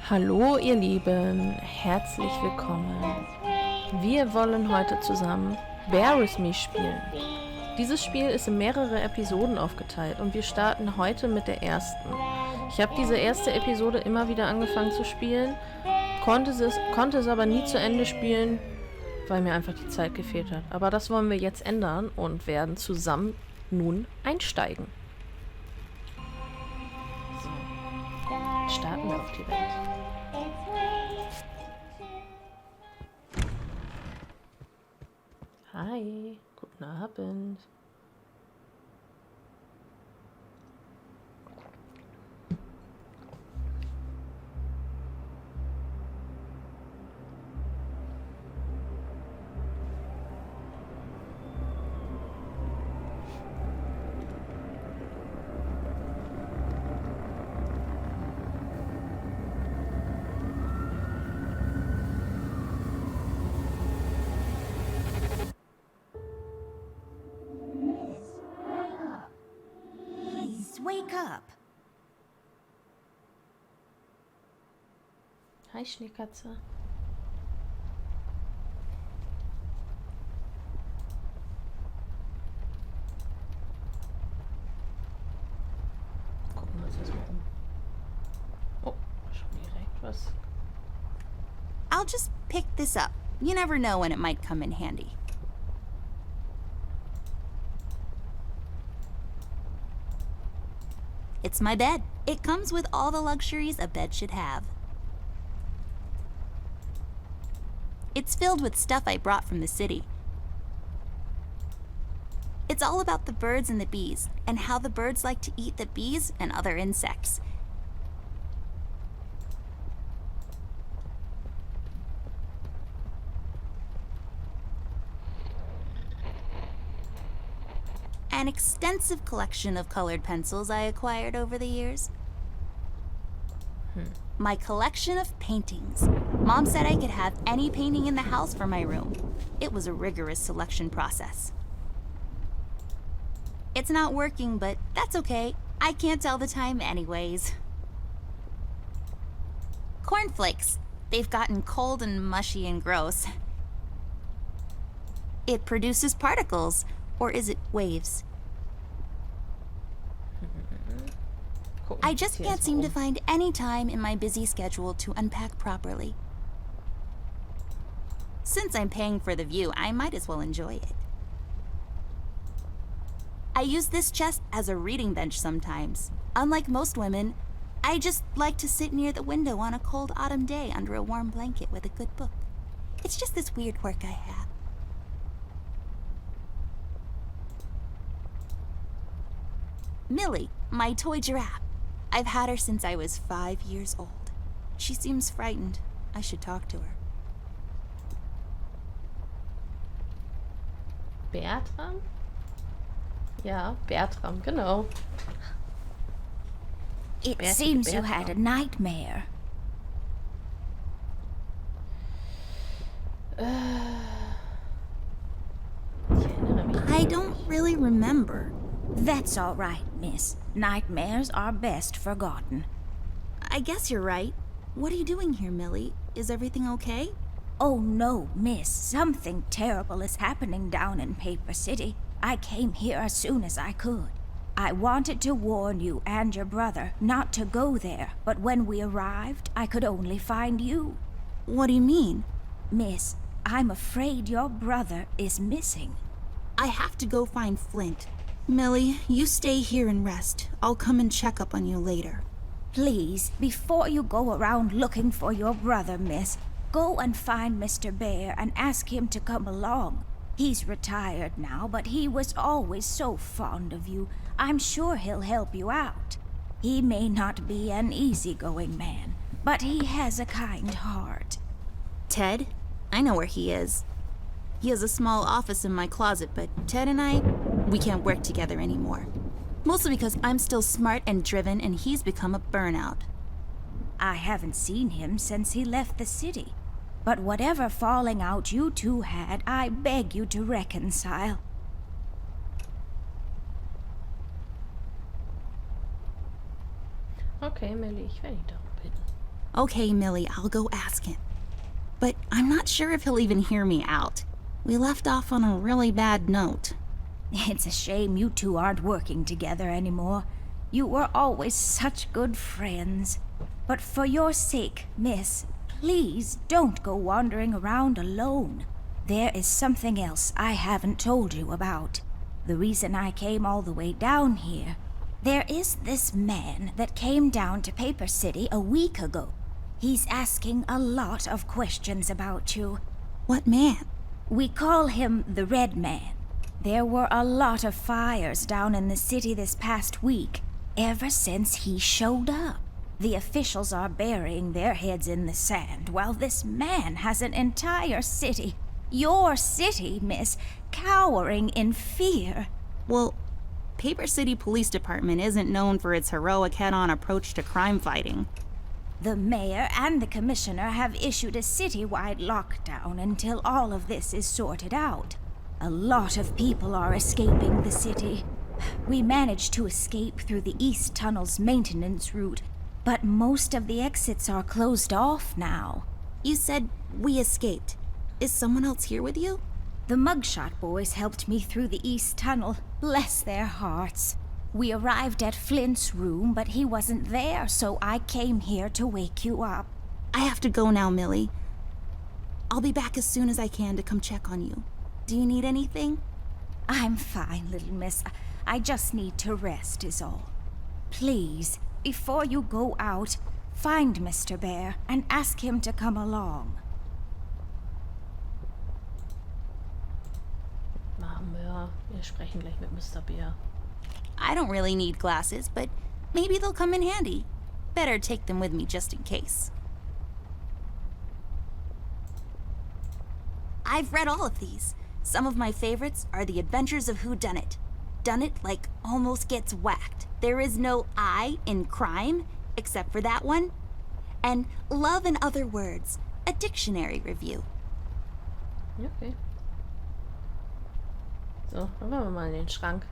Hallo ihr Lieben, herzlich willkommen. Wir wollen heute zusammen Bear With Me spielen. Dieses Spiel ist in mehrere Episoden aufgeteilt und wir starten heute mit der ersten. Ich habe diese erste Episode immer wieder angefangen zu spielen, konnte es aber nie zu Ende spielen, weil mir einfach die Zeit gefehlt hat. Aber das wollen wir jetzt ändern und werden zusammen nun einsteigen. So, starten wir auf die Welt. Hi, guten Abend. Wake up. Hi, Schneekatze. Gucken wir uns das mal um. Oh, schon direkt was. I'll just pick this up. You never know when it might come in handy. It's my bed. It comes with all the luxuries a bed should have. It's filled with stuff I brought from the city. It's all about the birds and the bees, and how the birds like to eat the bees and other insects. An extensive collection of colored pencils I acquired over the years. My collection of paintings. Mom said I could have any painting in the house for my room. It was a rigorous selection process. It's not working, but that's okay. I can't tell the time anyways. Cornflakes. They've gotten cold and mushy and gross. It produces particles. Or is it waves? I just can't seem to find any time in my busy schedule to unpack properly. Since I'm paying for the view, I might as well enjoy it. I use this chest as a reading bench sometimes. Unlike most women, I just like to sit near the window on a cold autumn day under a warm blanket with a good book. It's just this weird quirk I have. Millie, my toy giraffe. I've had her since I was 5 years old. She seems frightened. I should talk to her. Bertram? Ja, Bertram, genau. It seems you had a nightmare. Ich erinnere mich. I don't really remember. That's all right, miss. Nightmares are best forgotten. I guess you're right. What are you doing here, Millie? Is everything okay? Oh no, miss. Something terrible is happening down in Paper City. I came here as soon as I could. I wanted to warn you and your brother not to go there, but when we arrived, I could only find you. What do you mean? Miss, I'm afraid your brother is missing. I have to go find Flint. Millie, you stay here and rest. I'll come and check up on you later. Please, before you go around looking for your brother, miss, go and find Mr. Bear and ask him to come along. He's retired now, but he was always so fond of you. I'm sure he'll help you out. He may not be an easygoing man, but he has a kind heart. Ted? I know where he is. He has a small office in my closet, but Ted and we can't work together anymore. Mostly because I'm still smart and driven and he's become a burnout. I haven't seen him since he left the city. But whatever falling out you two had, I beg you to reconcile. Okay, Millie, ich werde dich darum bitten. Okay, Millie, I'll go ask him. But I'm not sure if he'll even hear me out. We left off on a really bad note. It's a shame you two aren't working together anymore. You were always such good friends. But for your sake, miss, please don't go wandering around alone. There is something else I haven't told you about. The reason I came all the way down here. There is this man that came down to Paper City a week ago. He's asking a lot of questions about you. What man? We call him the Red Man. There were a lot of fires down in the city this past week, ever since he showed up. The officials are burying their heads in the sand, while this man has an entire city, your city, miss, cowering in fear. Well, Paper City Police Department isn't known for its heroic head-on approach to crime fighting. The mayor and the commissioner have issued a citywide lockdown until all of this is sorted out. A lot of people are escaping the city. We managed to escape through the East Tunnel's maintenance route, but most of the exits are closed off now. You said we escaped. Is someone else here with you? The Mugshot boys helped me through the East Tunnel, bless their hearts. We arrived at Flint's room, but he wasn't there, so I came here to wake you up. I have to go now, Millie. I'll be back as soon as I can to come check on you. Do you need anything? I'm fine, little miss. I just need to rest is all. Please, before you go out, find Mr. Bear and ask him to come along. Machen wir. Wir sprechen gleich mit Mr. Bear. I don't really need glasses, but maybe they'll come in handy. Better take them with me just in case. I've read all of these. Some of my favorites are The Adventures of Whodunit. Done like almost gets whacked. There is no I in crime, except for that one. And Love and Other Words, a dictionary review. Ja, okay. So, dann wollen wir mal in den Schrank.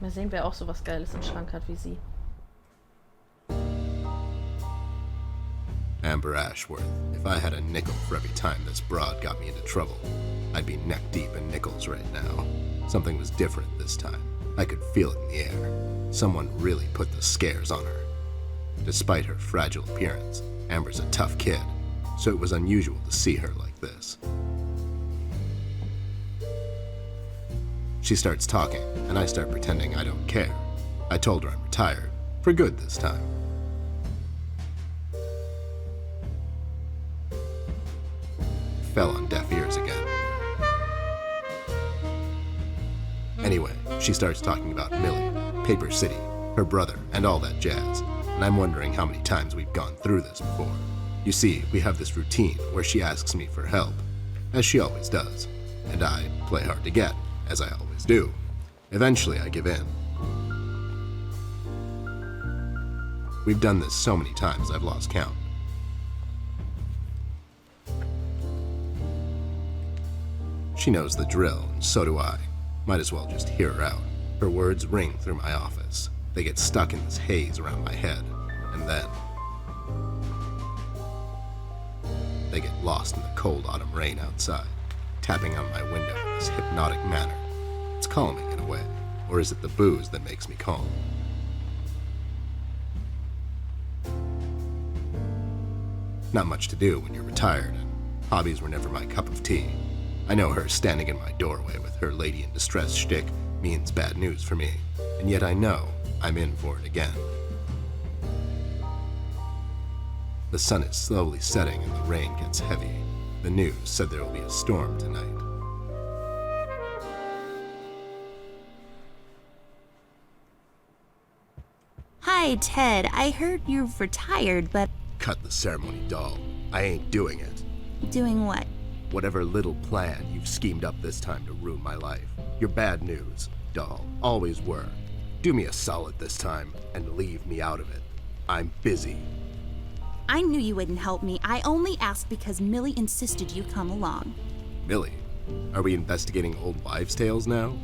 Mal sehen, wer auch sowas Geiles im Schrank hat wie sie. Amber Ashworth, if I had a nickel for every time this broad got me into trouble, I'd be neck deep in nickels right now. Something was different this time. I could feel it in the air. Someone really put the scares on her. Despite her fragile appearance, Amber's a tough kid, so it was unusual to see her like this. She starts talking, and I start pretending I don't care. I told her I'm retired, for good this time. Fell on deaf ears again. Anyway, she starts talking about Millie, Paper City, her brother, and all that jazz, and I'm wondering how many times we've gone through this before. You see, we have this routine where she asks me for help, as she always does, and I play hard to get, as I always do. Eventually, I give in. We've done this so many times I've lost count. She knows the drill, and so do I. Might as well just hear her out. Her words ring through my office. They get stuck in this haze around my head, and then they get lost in the cold autumn rain outside, tapping on my window in this hypnotic manner. It's calming in a way, or is it the booze that makes me calm? Not much to do when you're retired, and hobbies were never my cup of tea. I know her standing in my doorway with her lady in distress shtick means bad news for me, and yet I know I'm in for it again. The sun is slowly setting and the rain gets heavy. The news said there will be a storm tonight. Hi, Ted. I heard you've retired, but... Cut the ceremony, doll. I ain't doing it. Doing what? Whatever little plan you've schemed up this time to ruin my life. You're bad news, doll. Always were. Do me a solid this time and leave me out of it. I'm busy. I knew you wouldn't help me. I only asked because Millie insisted you come along. Millie, are we investigating old wives' tales now?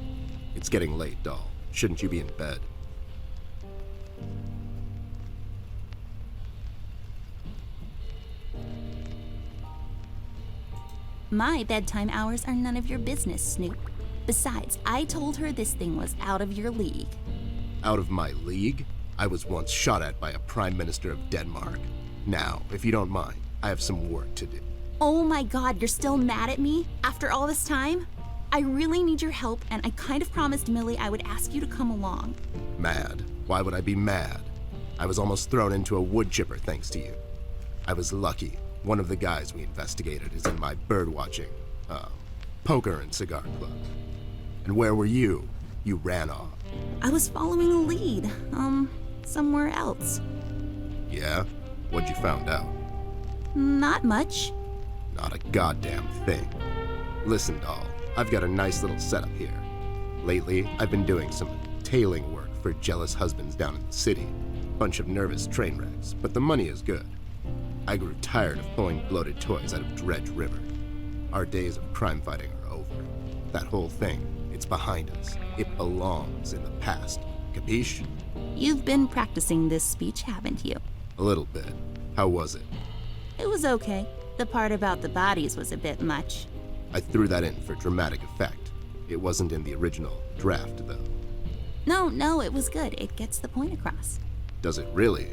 It's getting late, doll. Shouldn't you be in bed? My bedtime hours are none of your business, Snoop. Besides, I told her this thing was out of your league. Out of my league? I was once shot at by a Prime Minister of Denmark. Now, if you don't mind, I have some work to do. Oh my god, you're still mad at me? After all this time? I really need your help, and I kind of promised Millie I would ask you to come along. Mad? Why would I be mad? I was almost thrown into a wood chipper thanks to you. I was lucky. One of the guys we investigated is in my birdwatching, poker and cigar club. And where were you? You ran off. I was following a lead, somewhere else. Yeah? What'd you found out? Not much. Not a goddamn thing. Listen, doll, I've got a nice little setup here. Lately, I've been doing some tailing work for jealous husbands down in the city. Bunch of nervous train wrecks, but the money is good. I grew tired of pulling bloated toys out of Dredge River. Our days of crime fighting are over. That whole thing, it's behind us. It belongs in the past. Capiche? You've been practicing this speech, haven't you? A little bit. How was it? It was okay. The part about the bodies was a bit much. I threw that in for dramatic effect. It wasn't in the original draft, though. No, it was good. It gets the point across. Does it really?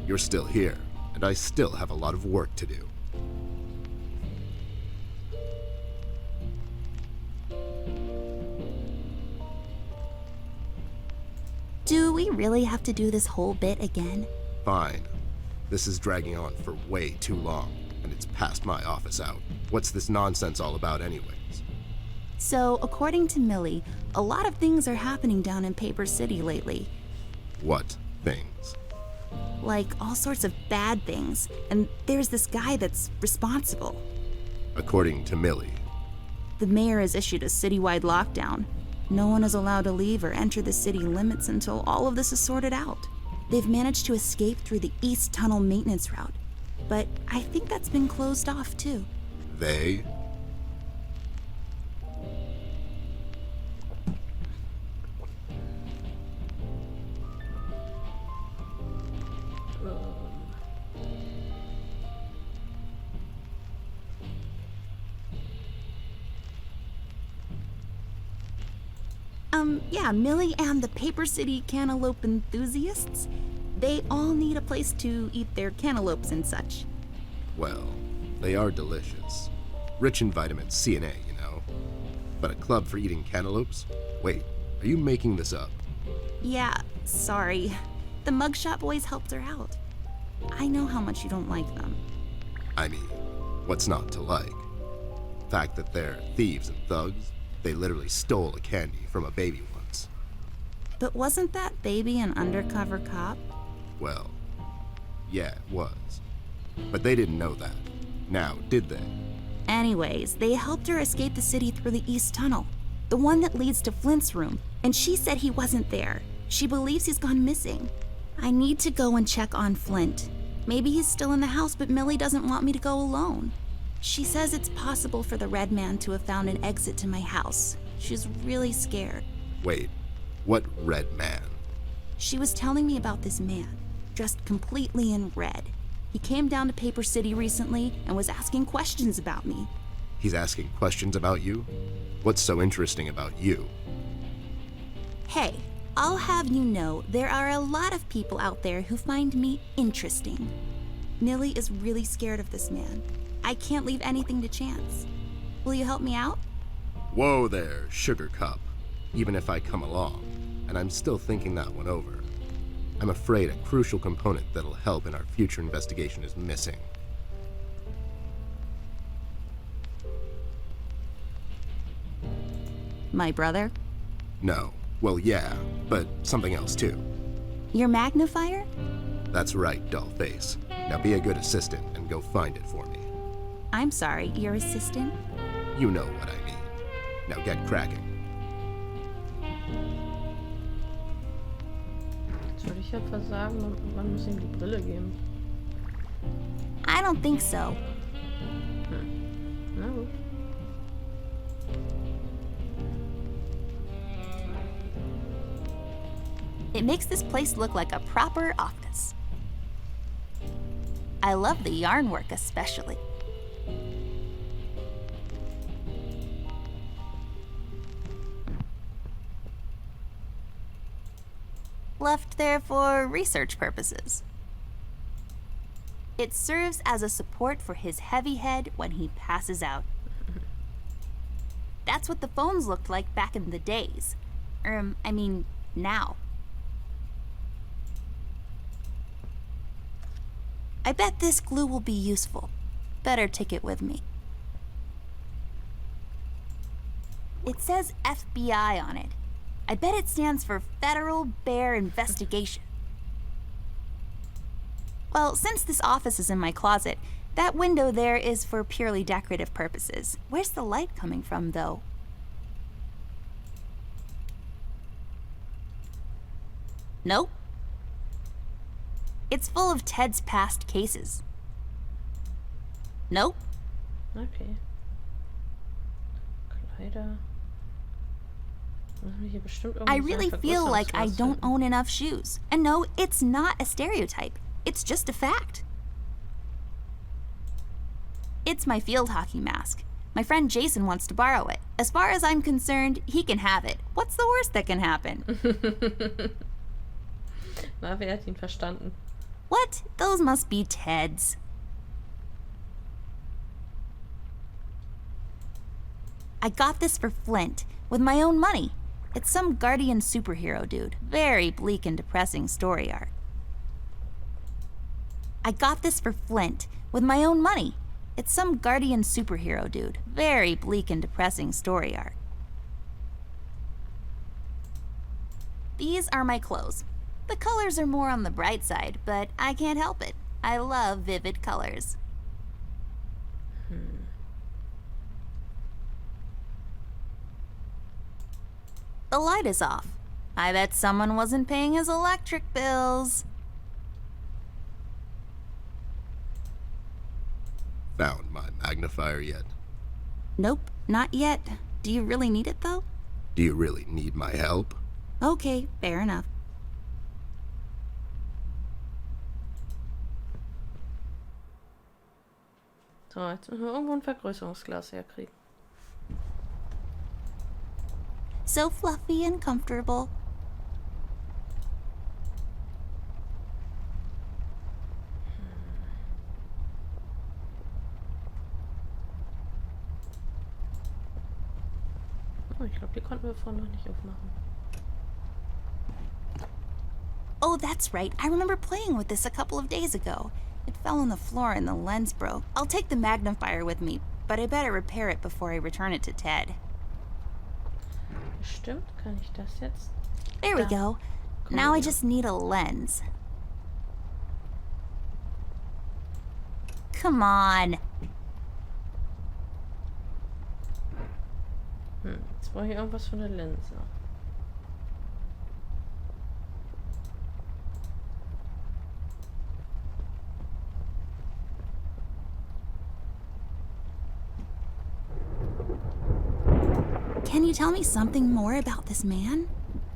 You're still here, and I still have a lot of work to do. Do we really have to do this whole bit again? Fine. This is dragging on for way too long, and it's past my office out. What's this nonsense all about anyways? So, according to Millie, a lot of things are happening down in Paper City lately. What things? Like all sorts of bad things, and there's this guy that's responsible. According to Millie. The mayor has issued a citywide lockdown. No one is allowed to leave or enter the city limits until all of this is sorted out. They've managed to escape through the East Tunnel maintenance route, but I think that's been closed off too. They? Yeah, Millie and the Paper City cantaloupe enthusiasts, they all need a place to eat their cantaloupes and such. Well, they are delicious. Rich in vitamins C and A, you know. But a club for eating cantaloupes? Wait, are you making this up? Yeah, sorry. The mugshot boys helped her out. I know how much you don't like them. I mean, what's not to like? The fact that they're thieves and thugs, they literally stole a candy from a baby once. But wasn't that baby an undercover cop? Well, yeah, it was. But they didn't know that. Now, did they? Anyways, they helped her escape the city through the East Tunnel, the one that leads to Flint's room, and she said he wasn't there. She believes he's gone missing. I need to go and check on Flint. Maybe he's still in the house, but Millie doesn't want me to go alone. She says it's possible for the Red Man to have found an exit to my house. She's really scared. Wait, what Red Man? She was telling me about this man, dressed completely in red. He came down to Paper City recently and was asking questions about me. He's asking questions about you? What's so interesting about you? Hey, I'll have you know there are a lot of people out there who find me interesting. Millie is really scared of this man. I can't leave anything to chance. Will you help me out? Whoa there, Sugar Cup. Even if I come along, and I'm still thinking that one over. I'm afraid a crucial component that'll help in our future investigation is missing. My brother? No. Well, yeah, but something else too. Your magnifier? That's right, Dollface. Now be a good assistant and go find it for me. I'm sorry, your assistant? You know what I mean. Now get cracking. Jetzt würde ich ja versagen und man muss ihm die Brille geben. I don't think so. Na gut. It makes this place look like a proper office. I love the yarn work especially. Left there for research purposes. It serves as a support for his heavy head when he passes out. That's what the phones looked like back in the days. Now. I bet this glue will be useful. Better take it with me. It says FBI on it. I bet it stands for Federal Bear Investigation. Well, since this office is in my closet, that window there is for purely decorative purposes. Where's the light coming from, though? Nope. It's full of Ted's past cases. Nope. Okay. Kleider. Müssen wir hier bestimmt I irgendwie so really ein feel like I Vergrößerungsglas don't finden. own enough shoes. And no, it's not a stereotype. It's just a fact. It's my field hockey mask. My friend Jason wants to borrow it. As far as I'm concerned, he can have it. What's the worst that can happen? Na, wer hat ihn verstanden? What? Those must be Ted's. I got this for Flint, with my own money. It's some guardian superhero dude. Very bleak and depressing story arc. I got this for Flint, with my own money. It's some guardian superhero dude. Very bleak and depressing story arc. These are my clothes. The colors are more on the bright side, but I can't help it. I love vivid colors. The light is off. I bet someone wasn't paying his electric bills. Found my magnifier yet? Nope, not yet. Do you really need it, though? Do you really need my help? Okay, fair enough. So, jetzt müssen wir irgendwo ein Vergrößerungsglas herkriegen. So fluffy and comfortable. Oh, ich glaube, die konnten wir vorhin noch nicht aufmachen. Oh, that's right. I remember playing with this a couple of days ago. It fell on the floor and the lens broke. I'll take the magnifier with me, but I better repair it before I return it to Ted. Bestimmt kann ich das jetzt. There we Da. go. Komm Now I her. just need a lens. Come on. Jetzt brauche ich irgendwas für eine Linse. Can you tell me something more about this man?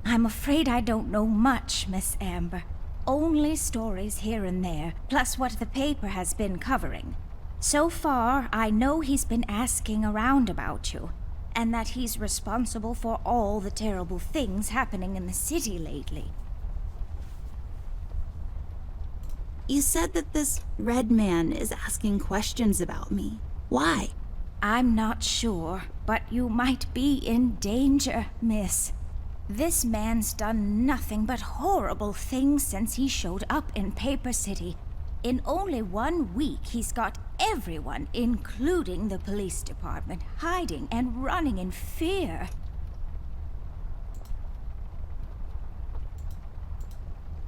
I'm afraid I don't know much, Miss Amber. Only stories here and there, plus what the paper has been covering. So far, I know he's been asking around about you, and that he's responsible for all the terrible things happening in the city lately. You said that this red man is asking questions about me. Why? I'm not sure, but you might be in danger, miss. This man's done nothing but horrible things since he showed up in Paper City. In only 1 week, he's got everyone, including the police department, hiding and running in fear.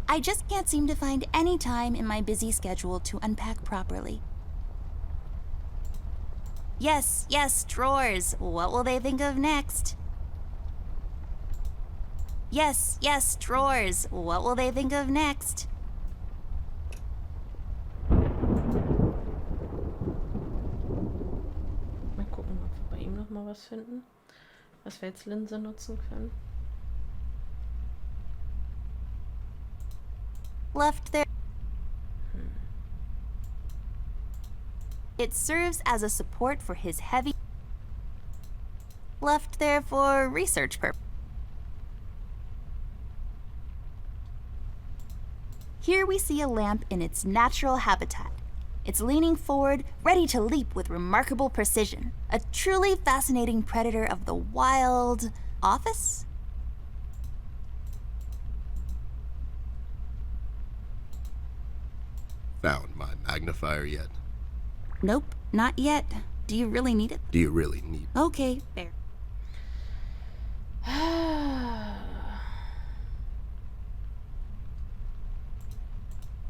I just can't seem to find any time in my busy schedule to unpack properly. Yes, drawers. What will they think of next? Yes, drawers. What will they think of next? Mal gucken, ob wir bei ihm noch mal was finden, was wir als Linse nutzen können. Left there. It serves as a support for his heavy. Left there for research purposes. Here we see a lamp in its natural habitat. It's leaning forward, ready to leap with remarkable precision. A truly fascinating predator of the wild office? Found my magnifier yet? Nope, not yet. Do you really need it? Do you really need... Okay, fair.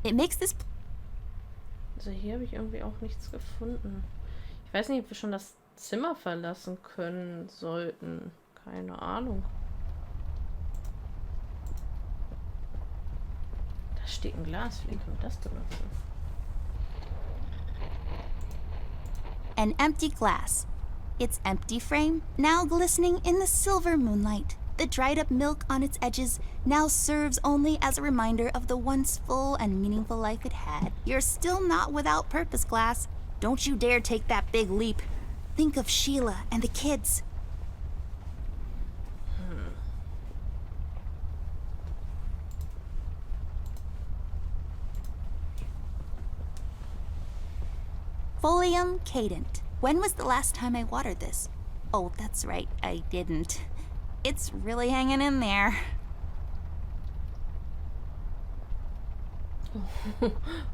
It makes this... Also hier habe ich irgendwie auch nichts gefunden. Ich weiß nicht, ob wir schon das Zimmer verlassen können sollten. Keine Ahnung. Da steht ein Glas. Wie können wir das benutzen? An empty glass. Its empty frame, now glistening in the silver moonlight. The dried up milk on its edges now serves only as a reminder of the once full and meaningful life it had. You're still not without purpose, glass. Don't you dare take that big leap. Think of Sheila and the kids. Folium cadent. When was the last time I watered this? Oh, that's right, I didn't. It's really hanging in there.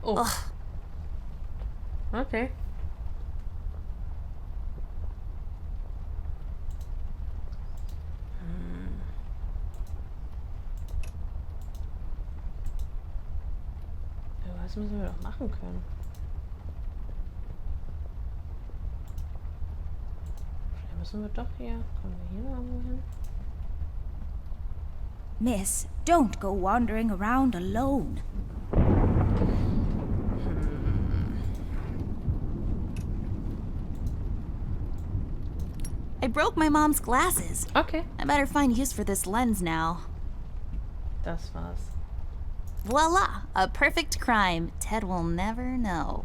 Oh. Ugh. Okay. Ja, was müssen wir doch machen können? Vielleicht müssen wir doch hier. Kommen wir hier irgendwo hin? Miss, don't go wandering around alone. I broke my mom's glasses. Okay. I better find use for this lens now. Das war's. Voila! A perfect crime Ted will never know.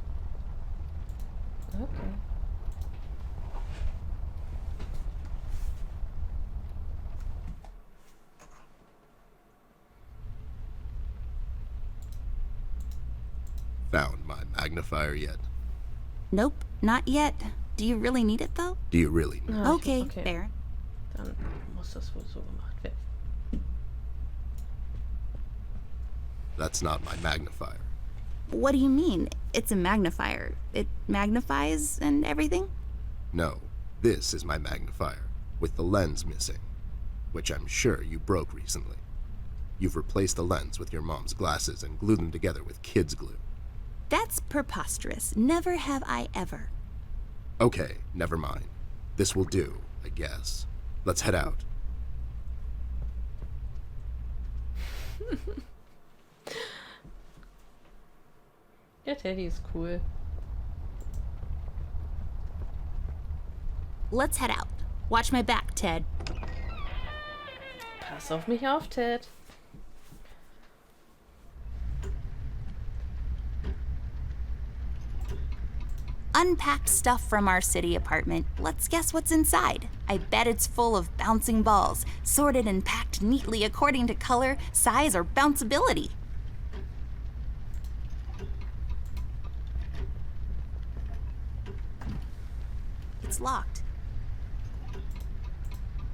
Okay. Found my magnifier yet? Nope, not yet. Do you really need it though? Do you really need... Ah, Okay, okay. fair. Dann muss das wohl so gemacht werden. That's not my magnifier. What do you mean? It's a magnifier. It magnifies and everything? No, this is my magnifier, with the lens missing, which I'm sure you broke recently. You've replaced the lens with your mom's glasses and glued them together with kids' glue. That's preposterous. Never have I ever. Okay, never mind. This will do, I guess. Let's head out. Der Teddy ist cool. Let's head out. Watch my back, Ted. Pass auf mich auf, Ted. Unpacked stuff from our city apartment. Let's guess what's inside. I bet it's full of bouncing balls, sorted and packed neatly according to color, size, or bounceability. It's locked.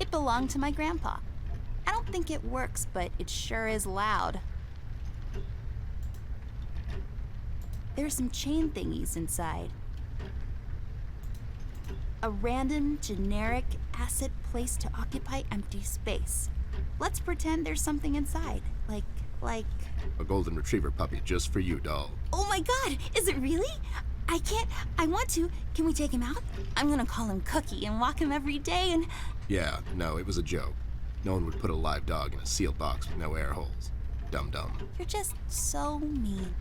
It belonged to my grandpa. I don't think it works, but it sure is loud. There's some chain thingies inside. A random, generic asset placed to occupy empty space. Let's pretend there's something inside. Like... A golden retriever puppy just for you, doll. Oh my god, is it really? I want to. Can we take him out? I'm gonna call him Cookie and walk him every day and... Yeah, no, it was a joke. No one would put a live dog in a sealed box with no air holes. Dum-dum. You're just so mean.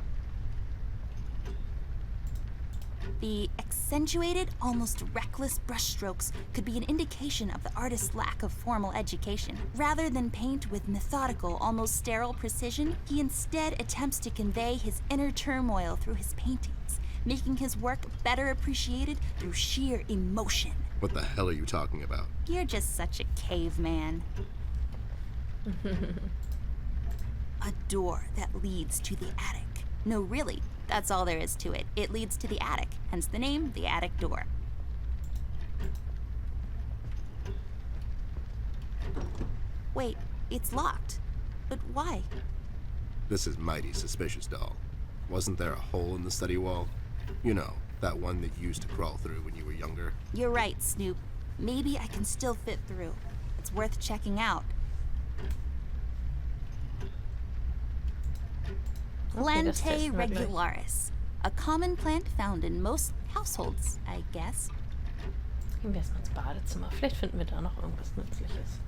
The accentuated, almost reckless brushstrokes could be an indication of the artist's lack of formal education. Rather than paint with methodical, almost sterile precision, he instead attempts to convey his inner turmoil through his paintings, making his work better appreciated through sheer emotion. What the hell are you talking about? You're just such a caveman. A door that leads to the attic. No, really, that's all there is to it. It leads to the attic, hence the name, the attic door. Wait, it's locked. But why? This is mighty suspicious, doll. Wasn't there a hole in the study wall? You know, that one that you used to crawl through when you were younger? You're right, Snoop. Maybe I can still fit through. It's worth checking out. das Plante testen wir gleich. regularis. A common plant found in most households, I guess. Gehen wir erstmal ins Badezimmer. Vielleicht finden wir da noch irgendwas Nützliches.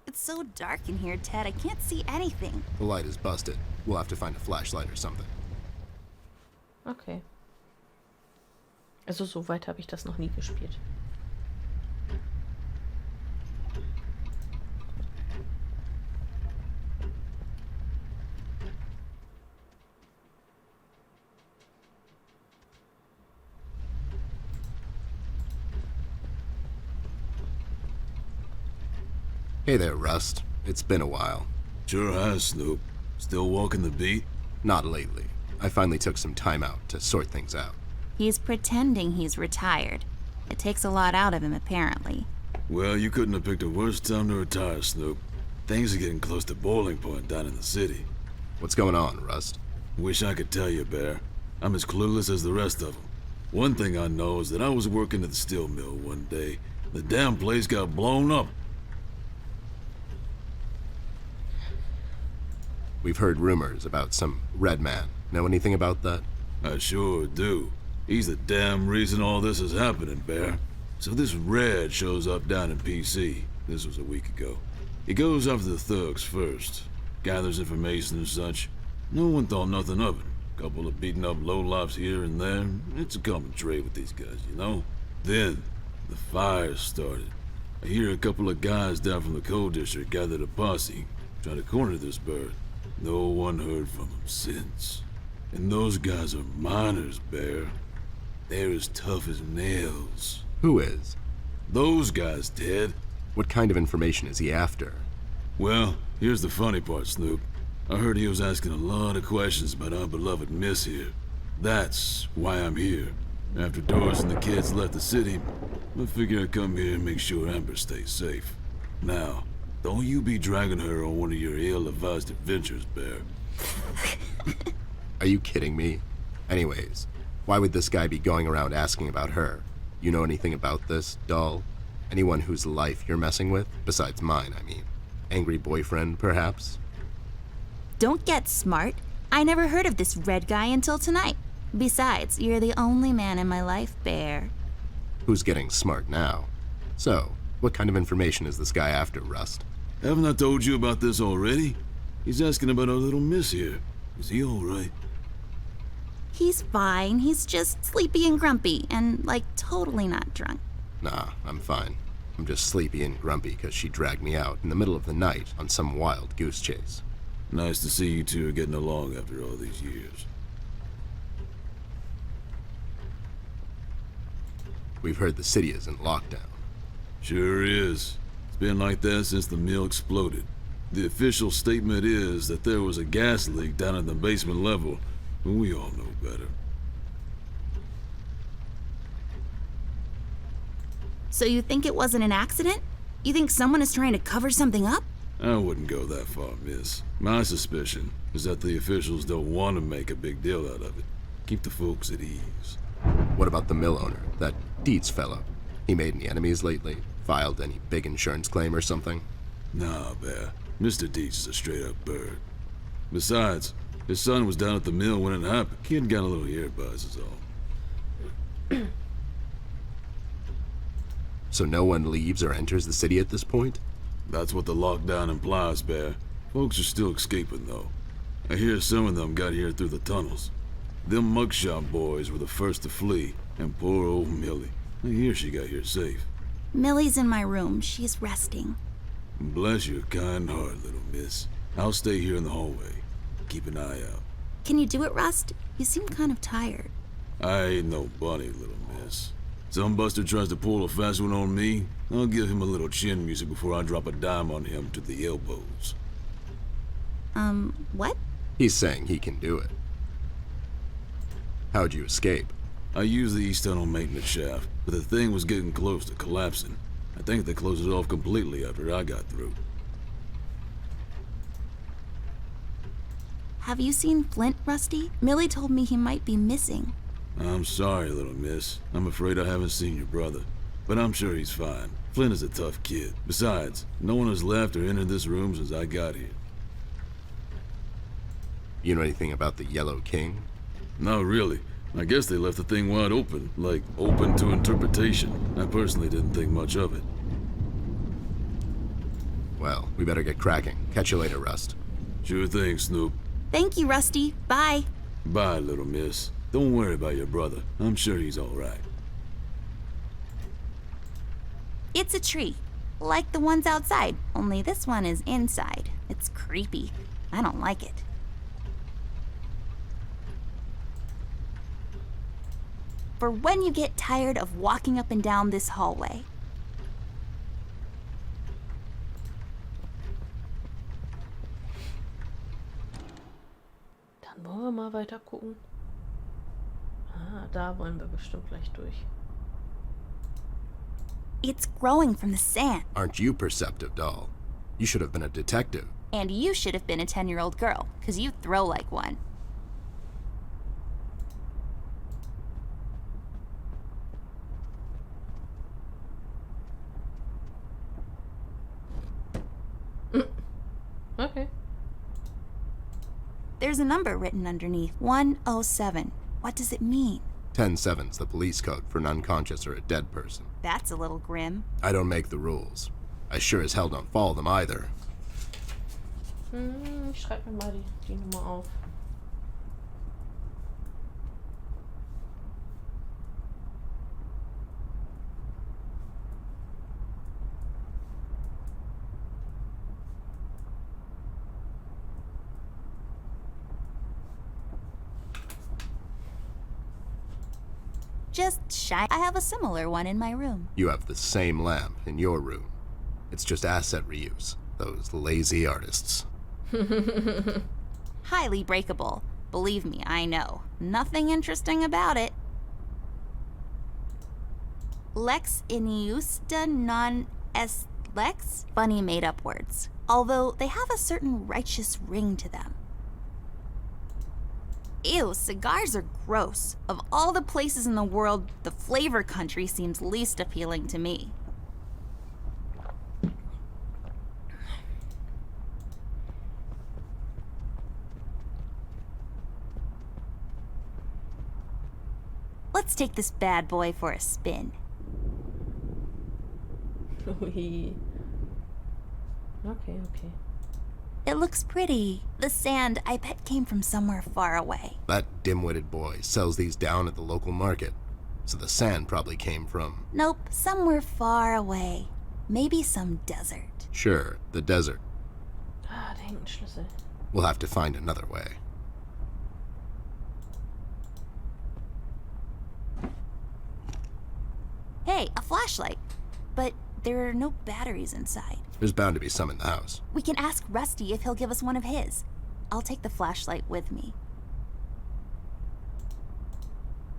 It's so dark in here, Ted. I can't see anything. The light is busted. We'll have to find a flashlight or something. Okay. Also so weit habe ich das noch nie gespielt. Hey there, Rust. It's been a while. Sure has, Snoop. Still walking the beat? Not lately. I finally took some time out to sort things out. He's pretending he's retired. It takes a lot out of him, apparently. Well, you couldn't have picked a worse time to retire, Snoop. Things are getting close to boiling point down in the city. What's going on, Rust? Wish I could tell you, Bear. I'm as clueless as the rest of them. One thing I know is that I was working at the steel mill one day. The damn place got blown up. We've heard rumors about some red man. Know anything about that? I sure do. He's the damn reason all this is happening, Bear. So this Red shows up down in PC. This was a week ago. He goes after the thugs first. Gathers information and such. No one thought nothing of it. Couple of beaten up lowlifes here and there. It's a common trait with these guys, you know? Then, the fire started. I hear a couple of guys down from the coal district gathered a posse, trying to corner this bird. No one heard from him since. And those guys are miners, Bear. They're as tough as nails. Who is? Those guys, Ted. What kind of information is he after? Well, here's the funny part, Snoop. I heard he was asking a lot of questions about our beloved Miss here. That's why I'm here. After Doris and the kids left the city, I figured I'd come here and make sure Amber stays safe. Now, don't you be dragging her on one of your ill-advised adventures, Bear. Are you kidding me? Anyways, why would this guy be going around asking about her? You know anything about this, doll? Anyone whose life you're messing with? Besides mine, I mean. Angry boyfriend, perhaps? Don't get smart. I never heard of this Red guy until tonight. Besides, you're the only man in my life, Bear. Who's getting smart now? So, what kind of information is this guy after, Rust? Haven't I told you about this already? He's asking about our little Miss here. Is he all right? He's fine. He's just sleepy and grumpy and, like, totally not drunk. Nah, I'm fine. I'm just sleepy and grumpy because she dragged me out in the middle of the night on some wild goose chase. Nice to see you two are getting along after all these years. We've heard the city is in lockdown. Sure is. It's been like that since the mill exploded. The official statement is that there was a gas leak down at the basement level, but we all know better. So you think it wasn't an accident? You think someone is trying to cover something up? I wouldn't go that far, miss. My suspicion is that the officials don't want to make a big deal out of it. Keep the folks at ease. What about the mill owner, that Dietz fellow? He made any enemies lately? Filed any big insurance claim or something? Nah, Bear. Mr. Dietz is a straight-up bird. Besides, his son was down at the mill when it happened. Kid got a little ear buzz is all. So no one leaves or enters the city at this point? That's what the lockdown implies, Bear. Folks are still escaping, though. I hear some of them got here through the tunnels. Them mugshot boys were the first to flee, and poor old Millie. I hear she got here safe. Millie's in my room. She's resting. Bless your kind heart, little miss. I'll stay here in the hallway. Keep an eye out. Can you do it, Rust? You seem kind of tired. I ain't no bunny, little miss. Some buster tries to pull a fast one on me, I'll give him a little chin music before I drop a dime on him to the elbows. What? He's saying he can do it. How'd you escape? I used the east tunnel maintenance shaft, but the thing was getting close to collapsing. I think they closed it off completely after I got through. Have you seen Flint, Rusty? Millie told me he might be missing. I'm sorry, little miss. I'm afraid I haven't seen your brother. But I'm sure he's fine. Flint is a tough kid. Besides, no one has left or entered this room since I got here. You know anything about the Yellow King? Not really. I guess they left the thing wide open, like open to interpretation. I personally didn't think much of it. Well, we better get cracking. Catch you later, Rust. Sure thing, Snoop. Thank you, Rusty. Bye. Bye, little miss. Don't worry about your brother. I'm sure he's all right. It's a tree. Like the ones outside, only this one is inside. It's creepy. I don't like it. For when you get tired of walking up and down this hallway. Dann wollen wir mal weiter gucken. Ah, da wollen wir bestimmt gleich durch. It's growing from the sand. Aren't you perceptive, doll? You should have been a detective. And you should have been a 10-year-old girl, because you throw like one. Okay. There's a number written underneath. 107. What does it mean? 10-7's the police code for an unconscious or a dead person. That's a little grim. I don't make the rules. I sure as hell don't follow them either. Ich schreib mir mal die Nummer auf. Just shy. I have a similar one in my room. You have the same lamp in your room. It's just asset reuse. Those lazy artists. Highly breakable. Believe me, I know. Nothing interesting about it. Lex injusta non est lex? Funny made-up words. Although they have a certain righteous ring to them. Ew, cigars are gross. Of all the places in the world, the flavor country seems least appealing to me. Let's take this bad boy for a spin. Ui. Okay. It looks pretty. The sand, I bet, came from somewhere far away. That dim-witted boy sells these down at the local market. So the sand probably came from... Nope, somewhere far away. Maybe some desert. Sure, the desert. Ah, der hängt ein Schlüssel. We'll have to find another way. Hey, a flashlight. But there are no batteries inside. There's bound to be some in the house. We can ask Rusty if he'll give us one of his. I'll take the flashlight with me.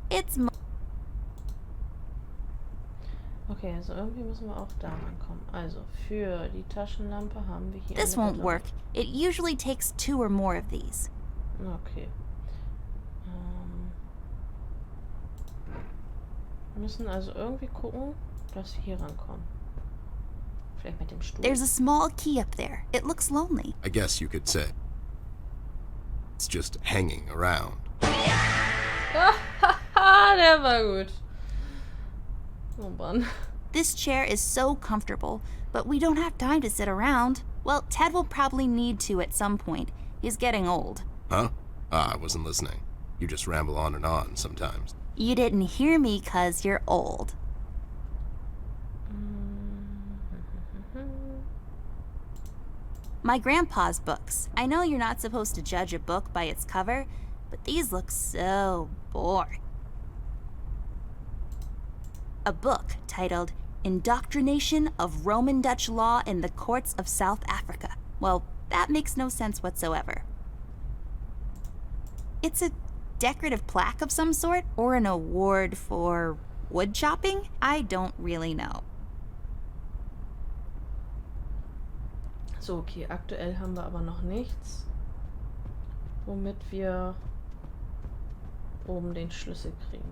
It's Okay, also irgendwie müssen wir auch da rankommen. Also, für die Taschenlampe haben wir hier This eine won't Batterie. work. It usually takes 2 or more of these. Okay. Wir müssen also irgendwie gucken, dass wir hier rankommen. Vielleicht mit dem Stuhl. There's a small key up there. It looks lonely. I guess you could say. It's just hanging around. Der war gut. Oh Mann. This chair is so comfortable, but we don't have time to sit around. Well, Ted will probably need to at some point. He's getting old. Huh? Ah, I wasn't listening. You just ramble on and on sometimes. You didn't hear me 'cause you're old. My grandpa's books. I know you're not supposed to judge a book by its cover, but these look so boring. a book titled Indoctrination of Roman Dutch Law in the Courts of South Africa. Well, that makes no sense whatsoever. It's a decorative plaque of some sort, or an award for wood chopping? I don't really know. So, okay, aktuell haben wir aber noch nichts, womit wir oben den Schlüssel kriegen.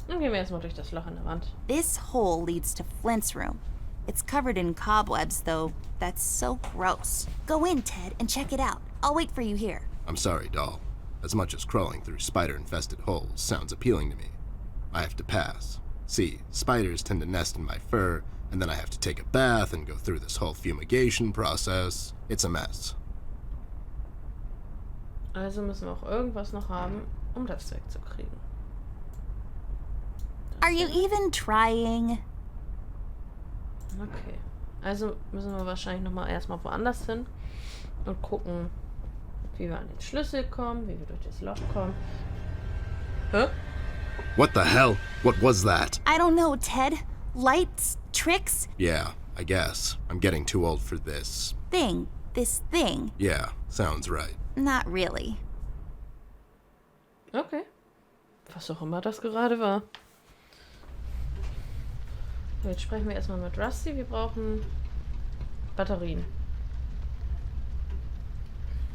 Dann gehen wir erstmal durch das Loch in der Wand. This hole leads to Flint's room. It's covered in cobwebs, though. That's so gross. Go in, Ted, and check it out. I'll wait for you here. I'm sorry, doll. As much as crawling through spider-infested holes sounds appealing to me, I have to pass. See, spiders tend to nest in my fur, and then I have to take a bath and go through this whole fumigation process. It's a mess. Also müssen wir auch irgendwas noch haben, um das wegzukriegen. Are you even trying? Okay. Also müssen wir wahrscheinlich nochmal erstmal woanders hin und gucken, wie wir an den Schlüssel kommen, wie wir durch das Loch kommen. Hä? What the hell? What was that? I don't know, Ted. Lights? Tricks? Yeah, I guess. I'm getting too old for this. This thing. Yeah, sounds right. Not really. Okay. Was auch immer das gerade war. Jetzt sprechen wir erstmal mit Rusty. Wir brauchen Batterien.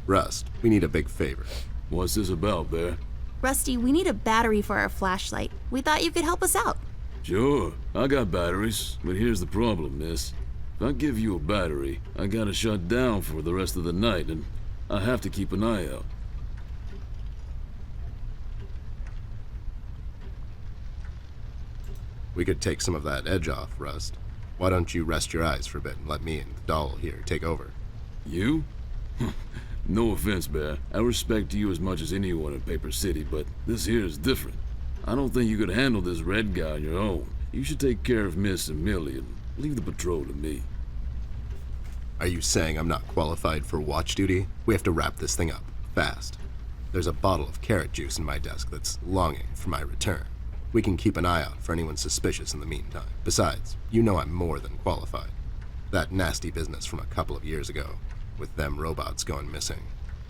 Rust, we need a big favor. What's this about, Bear? Rusty, we need a battery for our flashlight. We thought you could help us out. Sure, I got batteries, but here's the problem, miss. If I give you a battery, I gotta shut down for the rest of the night, and I have to keep an eye out. We could take some of that edge off, Rust. Why don't you rest your eyes for a bit and let me and the doll here take over? You? No offense, Bear. I respect you as much as anyone in Paper City, but this here is different. I don't think you could handle this red guy on your own. You should take care of Miss and Millie and leave the patrol to me. Are you saying I'm not qualified for watch duty? We have to wrap this thing up, fast. There's a bottle of carrot juice in my desk that's longing for my return. We can keep an eye out for anyone suspicious in the meantime. Besides, you know I'm more than qualified. That nasty business from a couple of years ago, with them robots going missing.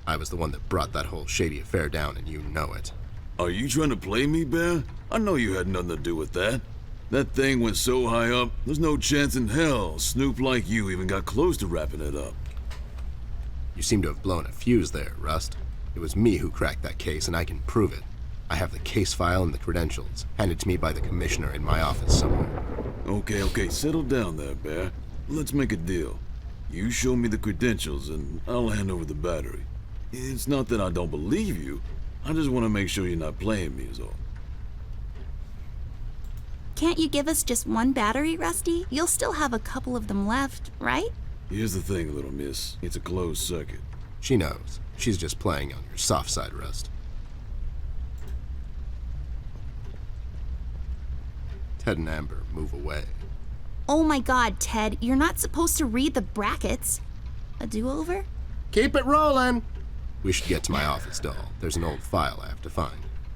I was the one that brought that whole shady affair down, and you know it. Are you trying to play me, Bear? I know you had nothing to do with that. That thing went so high up, there's no chance in hell Snoop like you even got close to wrapping it up. You seem to have blown a fuse there, Rust. It was me who cracked that case, and I can prove it. I have the case file and the credentials, handed to me by the commissioner in my office somewhere. Okay, settle down there, Bear. Let's make a deal. You show me the credentials, and I'll hand over the battery. It's not that I don't believe you. I just want to make sure you're not playing me is all. Can't you give us just one battery, Rusty? You'll still have a couple of them left, right? Here's the thing, little miss. It's a closed circuit. She knows. She's just playing on your soft side, Rust. Ted and Amber move away. Oh my god, Ted, you're not supposed to read the brackets. A do-over? Keep it rolling! We should get to my office, doll. There's an old file I have to find.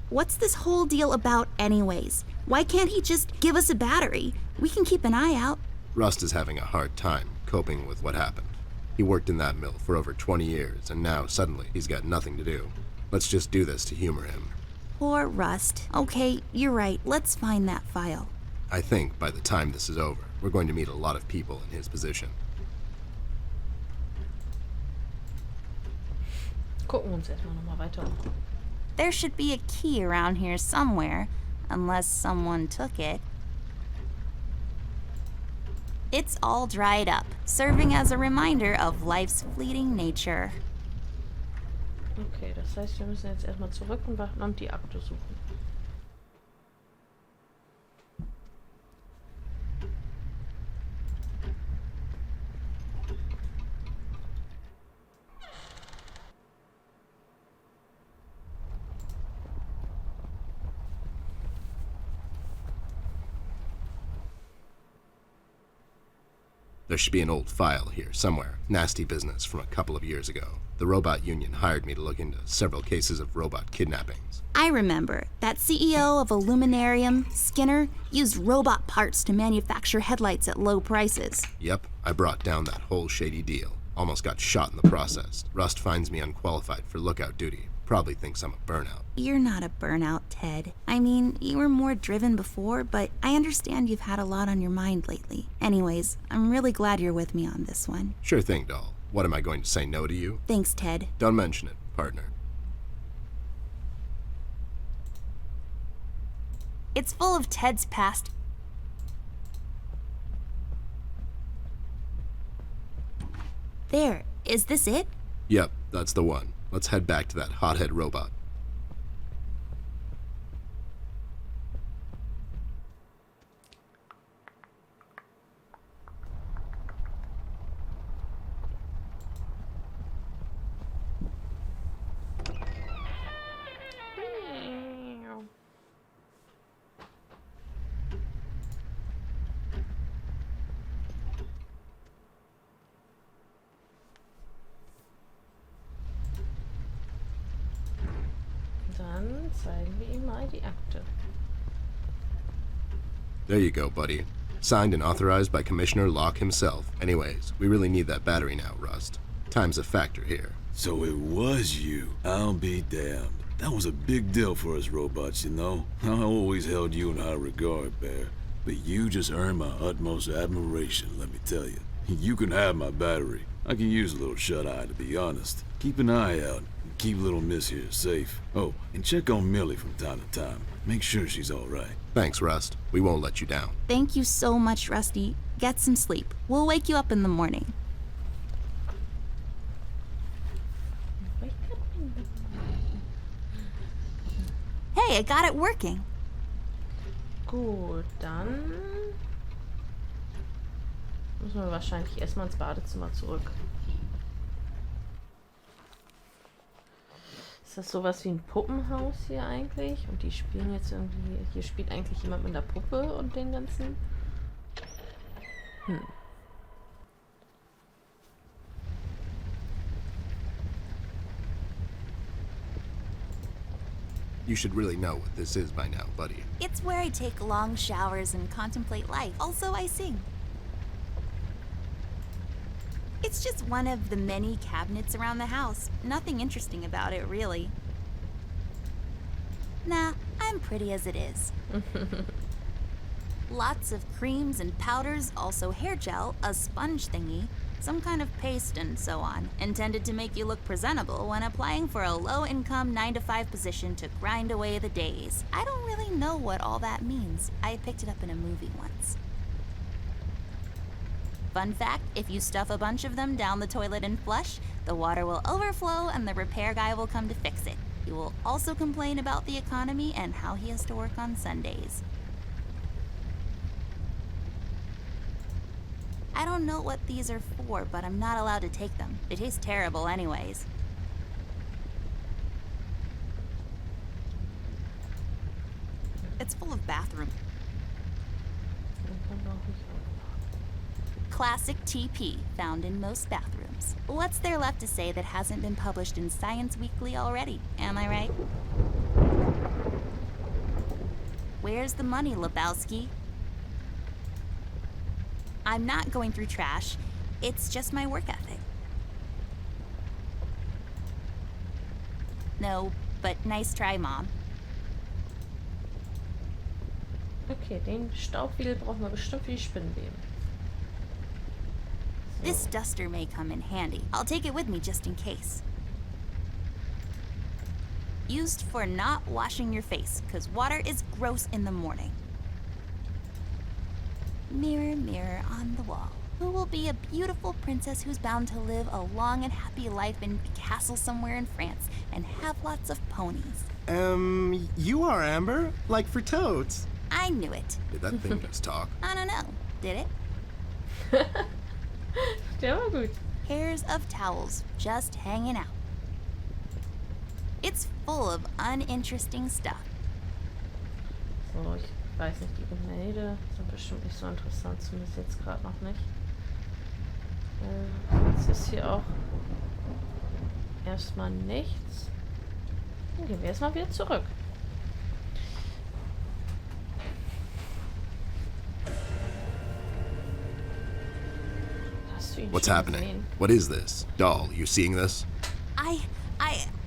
What's this whole deal about anyways? Why can't he just give us a battery? We can keep an eye out. Rust is having a hard time coping with what happened. He worked in that mill for over 20 years, and now suddenly he's got nothing to do. Let's just do this to humor him. Poor Rust. Okay, you're right. Let's find that file. I think by the time this is over, we're going to meet a lot of people in his position. Gucken wir uns erstmal nochmal weiter um. There should be a key around here somewhere, unless someone took it. It's all dried up, serving as a reminder of life's fleeting nature. Okay, das heißt, wir müssen jetzt erstmal zurück und die Akte suchen. There should be an old file here somewhere. Nasty business from a couple of years ago. The robot union hired me to look into several cases of robot kidnappings. I remember. That CEO of Illuminarium, Skinner, used robot parts to manufacture headlights at low prices. Yep, I brought down that whole shady deal. Almost got shot in the process. Rust finds me unqualified for lookout duty. Probably thinks I'm a burnout. You're not a burnout, Ted. I mean, you were more driven before, but I understand you've had a lot on your mind lately. Anyways, I'm really glad you're with me on this one. Sure thing, doll. What, am I going to say no to you? Thanks, Ted. Don't mention it, partner. It's full of Ted's past. There, is this it? Yep, that's the one. Let's head back to that hothead robot. Dann zeigen wir ihm mal die Akte. There you go, buddy. Signed and authorized by Commissioner Locke himself. Anyways, we really need that battery now, Rust. Time's a factor here. So it was you. I'll be damned. That was a big deal for us robots, you know. I always held you in high regard, Bear. But you just earned my utmost admiration, let me tell you. You can have my battery. I can use a little shut-eye, to be honest. Keep an eye out, and keep little Miss here safe. Oh, and check on Millie from time to time. Make sure she's all right. Thanks, Rust. We won't let you down. Thank you so much, Rusty. Get some sleep. We'll wake you up in the morning. Hey, I got it working. Gut, dann müssen wir wahrscheinlich erstmal ins Badezimmer zurück. Ist das sowas wie ein Puppenhaus hier eigentlich? Und die spielen jetzt irgendwie... Hier spielt eigentlich jemand mit einer Puppe und den ganzen... You should really know what this is by now, buddy. It's where I take long showers and contemplate life. Also, I sing. It's just one of the many cabinets around the house. Nothing interesting about it, really. Nah, I'm pretty as it is. Lots of creams and powders, also hair gel, a sponge thingy, some kind of paste, and so on, intended to make you look presentable when applying for a low-income 9-to-5 position to grind away the days. I don't really know what all that means. I picked it up in a movie once. Fun fact, if you stuff a bunch of them down the toilet and flush, the water will overflow and the repair guy will come to fix it. He will also complain about the economy and how he has to work on Sundays. I don't know what these are for, but I'm not allowed to take them. They taste terrible anyways. It's full of bathroom. Classic TP, found in most bathrooms. What's there left to say that hasn't been published in Science Weekly already? Am I right? Where's the money, Lebowski? I'm not going through trash. It's just my work ethic. No, but nice try, Mom. Okay, den Staubwedel brauchen wir bestimmt für die Spinnenweben. This duster may come in handy. I'll take it with me just in case. Used for not washing your face, 'cause water is gross in the morning. Mirror, mirror on the wall, who will be a beautiful princess who's bound to live a long and happy life in a castle somewhere in France and have lots of ponies? You are Amber? Like for toads? I knew it. Did that thing just talk? I don't know. Did it? Der war gut. Pairs of towels just hanging out. It's full of uninteresting stuff. So, ich weiß nicht, die Gemälde sind bestimmt nicht so interessant, zumindest jetzt gerade noch nicht. ist hier auch erstmal nichts. Dann gehen wir erstmal wieder zurück. Hast du ihn What's schon happening? gesehen? What is this? Doll, you seeing this?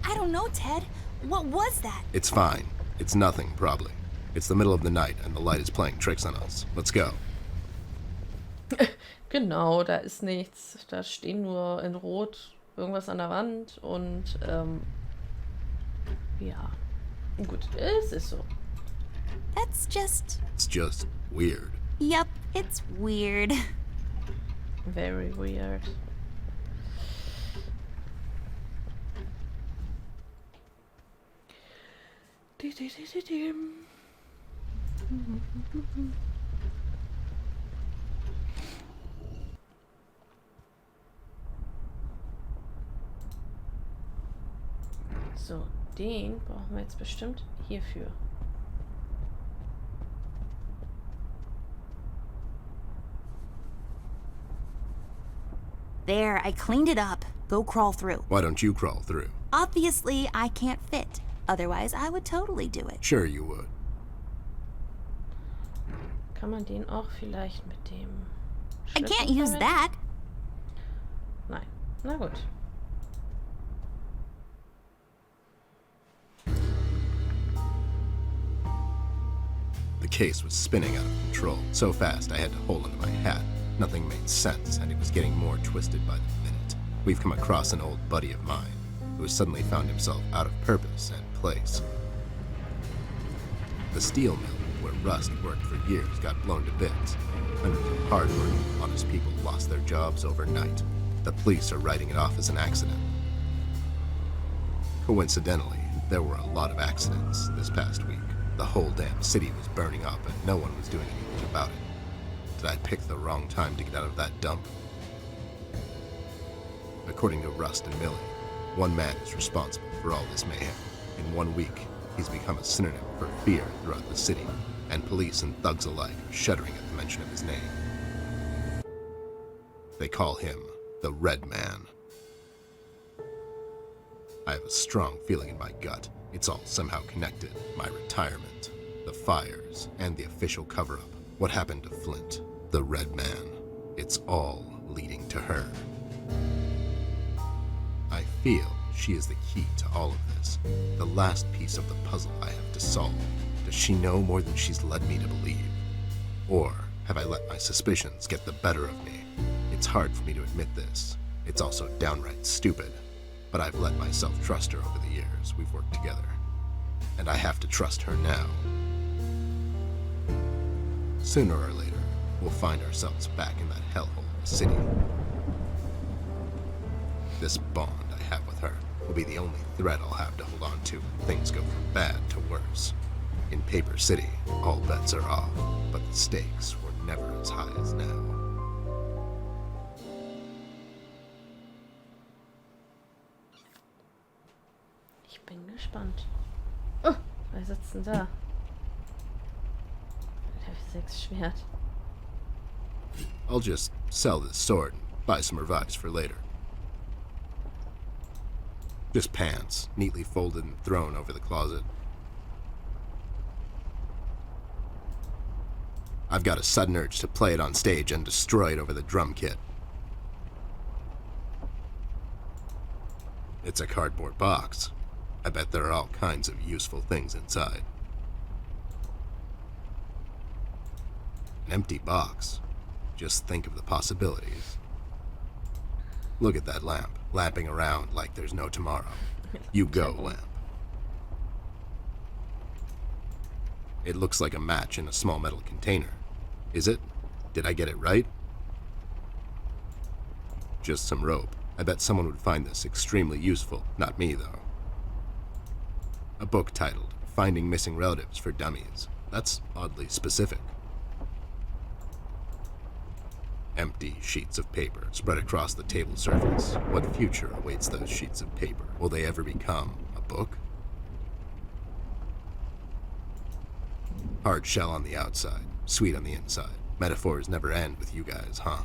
I don't know, Ted. What was that? It's fine. It's nothing, probably. It's the middle of the night and the light is playing tricks on us. Let's go. Genau, da ist nichts. Da stehen nur in Rot irgendwas an der Wand und ja. Gut, es ist so. That's just... It's just weird. Yep, it's weird. Very weird. So, den brauchen wir jetzt bestimmt hierfür. There, I cleaned it up. Go crawl through. Why don't you crawl through? Obviously, I can't fit. Otherwise, I would totally do it. Sure you would. Kann man den auch vielleicht mit dem I can't Schlüssel use verwenden? that. Nein. Na gut. The case was spinning out of control, so fast I had to hold onto my hat. Nothing made sense, and it was getting more twisted by the minute. We've come across an old buddy of mine, who has suddenly found himself out of purpose and place. The steel mill, where Rust worked for years, got blown to bits. Hundreds of hard-working, honest people lost their jobs overnight. The police are writing it off as an accident. Coincidentally, there were a lot of accidents this past week. The whole damn city was burning up and no one was doing anything about it. Did I pick the wrong time to get out of that dump? According to Rust and Millie, one man is responsible for all this mayhem. In 1 week, he's become a synonym for fear throughout the city, and police and thugs alike are shuddering at the mention of his name. They call him the Red Man. I have a strong feeling in my gut. It's all somehow connected. My retirement, the fires, and the official cover-up. What happened to Flint, the Red Man. It's all leading to her. I feel she is the key to all of this. The last piece of the puzzle I have to solve. Does she know more than she's led me to believe? Or have I let my suspicions get the better of me? It's hard for me to admit this. It's also downright stupid. But I've let myself trust her over the years we've worked together. And I have to trust her now. Sooner or later, we'll find ourselves back in that hellhole of a city. This bond I have with her will be the only thread I'll have to hold on to when things go from bad to worse. In Paper City, all bets are off, but the stakes were never as high as now. Ich bin gespannt. Oh, wer sitzt denn da? Level 6 Schwert. I'll just sell this sword and buy some revives for later. Just pants, neatly folded and thrown over the closet. I've got a sudden urge to play it on stage and destroy it over the drum kit. It's a cardboard box. I bet there are all kinds of useful things inside. An empty box. Just think of the possibilities. Look at that lamp, lamping around like there's no tomorrow. You go, lamp. It looks like a match in a small metal container. Is it? Did I get it right? Just some rope. I bet someone would find this extremely useful. Not me, though. A book titled Finding Missing Relatives for Dummies. That's oddly specific. Empty sheets of paper spread across the table surface. What future awaits those sheets of paper? Will they ever become a book? Hard shell on the outside, sweet on the inside. Metaphors never end with you guys, huh?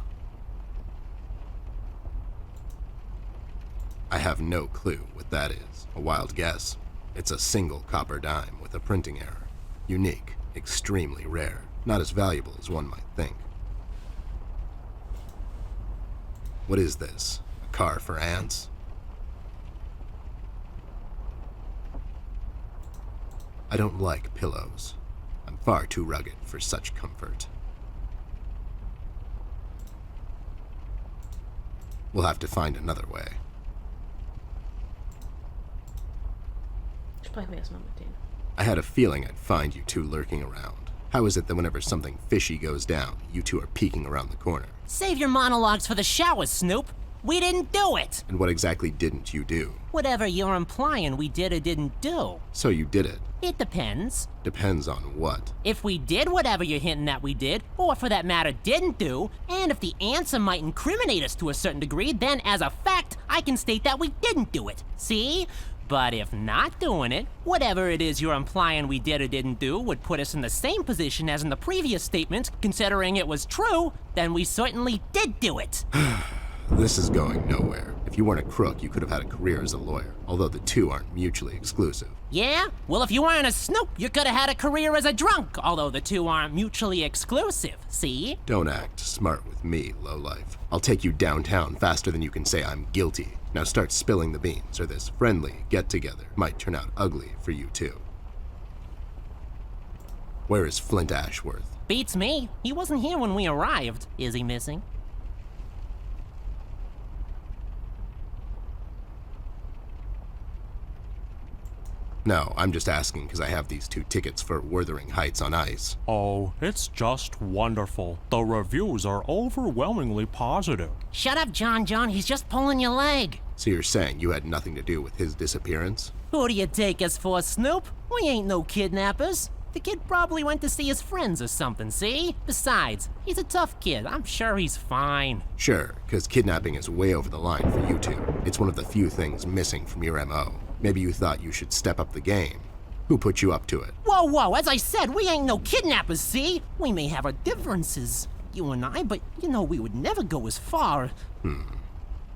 I have no clue what that is. A wild guess. It's a single copper dime with a printing error. Unique, extremely rare, not as valuable as one might think. What is this? A car for ants? I don't like pillows. I'm far too rugged for such comfort. We'll have to find another way. Sprechen wir erstmal mit denen. I had a feeling I'd find you two lurking around. How is it that whenever something fishy goes down, you two are peeking around the corner? Save your monologues for the shower, Snoop. We didn't do it. And what exactly didn't you do? Whatever you're implying we did or didn't do. So you did it. It depends. Depends on what? If we did whatever you're hinting that we did, or for that matter didn't do, and if the answer might incriminate us to a certain degree, then as a fact, I can state that we didn't do it. See? But if not doing it, whatever it is you're implying we did or didn't do would put us in the same position as in the previous statement, considering it was true, then we certainly did do it. This is going nowhere. If you weren't a crook, you could have had a career as a lawyer, although the two aren't mutually exclusive. Yeah? Well, if you weren't a Snoop, you could have had a career as a drunk, although the two aren't mutually exclusive, see? Don't act smart with me, lowlife. I'll take you downtown faster than you can say I'm guilty. Now start spilling the beans, or this friendly get-together might turn out ugly for you too. Where is Flint Ashworth? Beats me. He wasn't here when we arrived. Is he missing? No, I'm just asking because I have these 2 tickets for Wuthering Heights on ice. Oh, it's just wonderful. The reviews are overwhelmingly positive. Shut up, John. He's just pulling your leg. So you're saying you had nothing to do with his disappearance? Who do you take us for, Snoop? We ain't no kidnappers. The kid probably went to see his friends or something, see? Besides, he's a tough kid. I'm sure he's fine. Sure, because kidnapping is way over the line for you two. It's one of the few things missing from your MO. Maybe you thought you should step up the game. Who put you up to it? Whoa, as I said, we ain't no kidnappers, see? We may have our differences, you and I, but you know we would never go as far.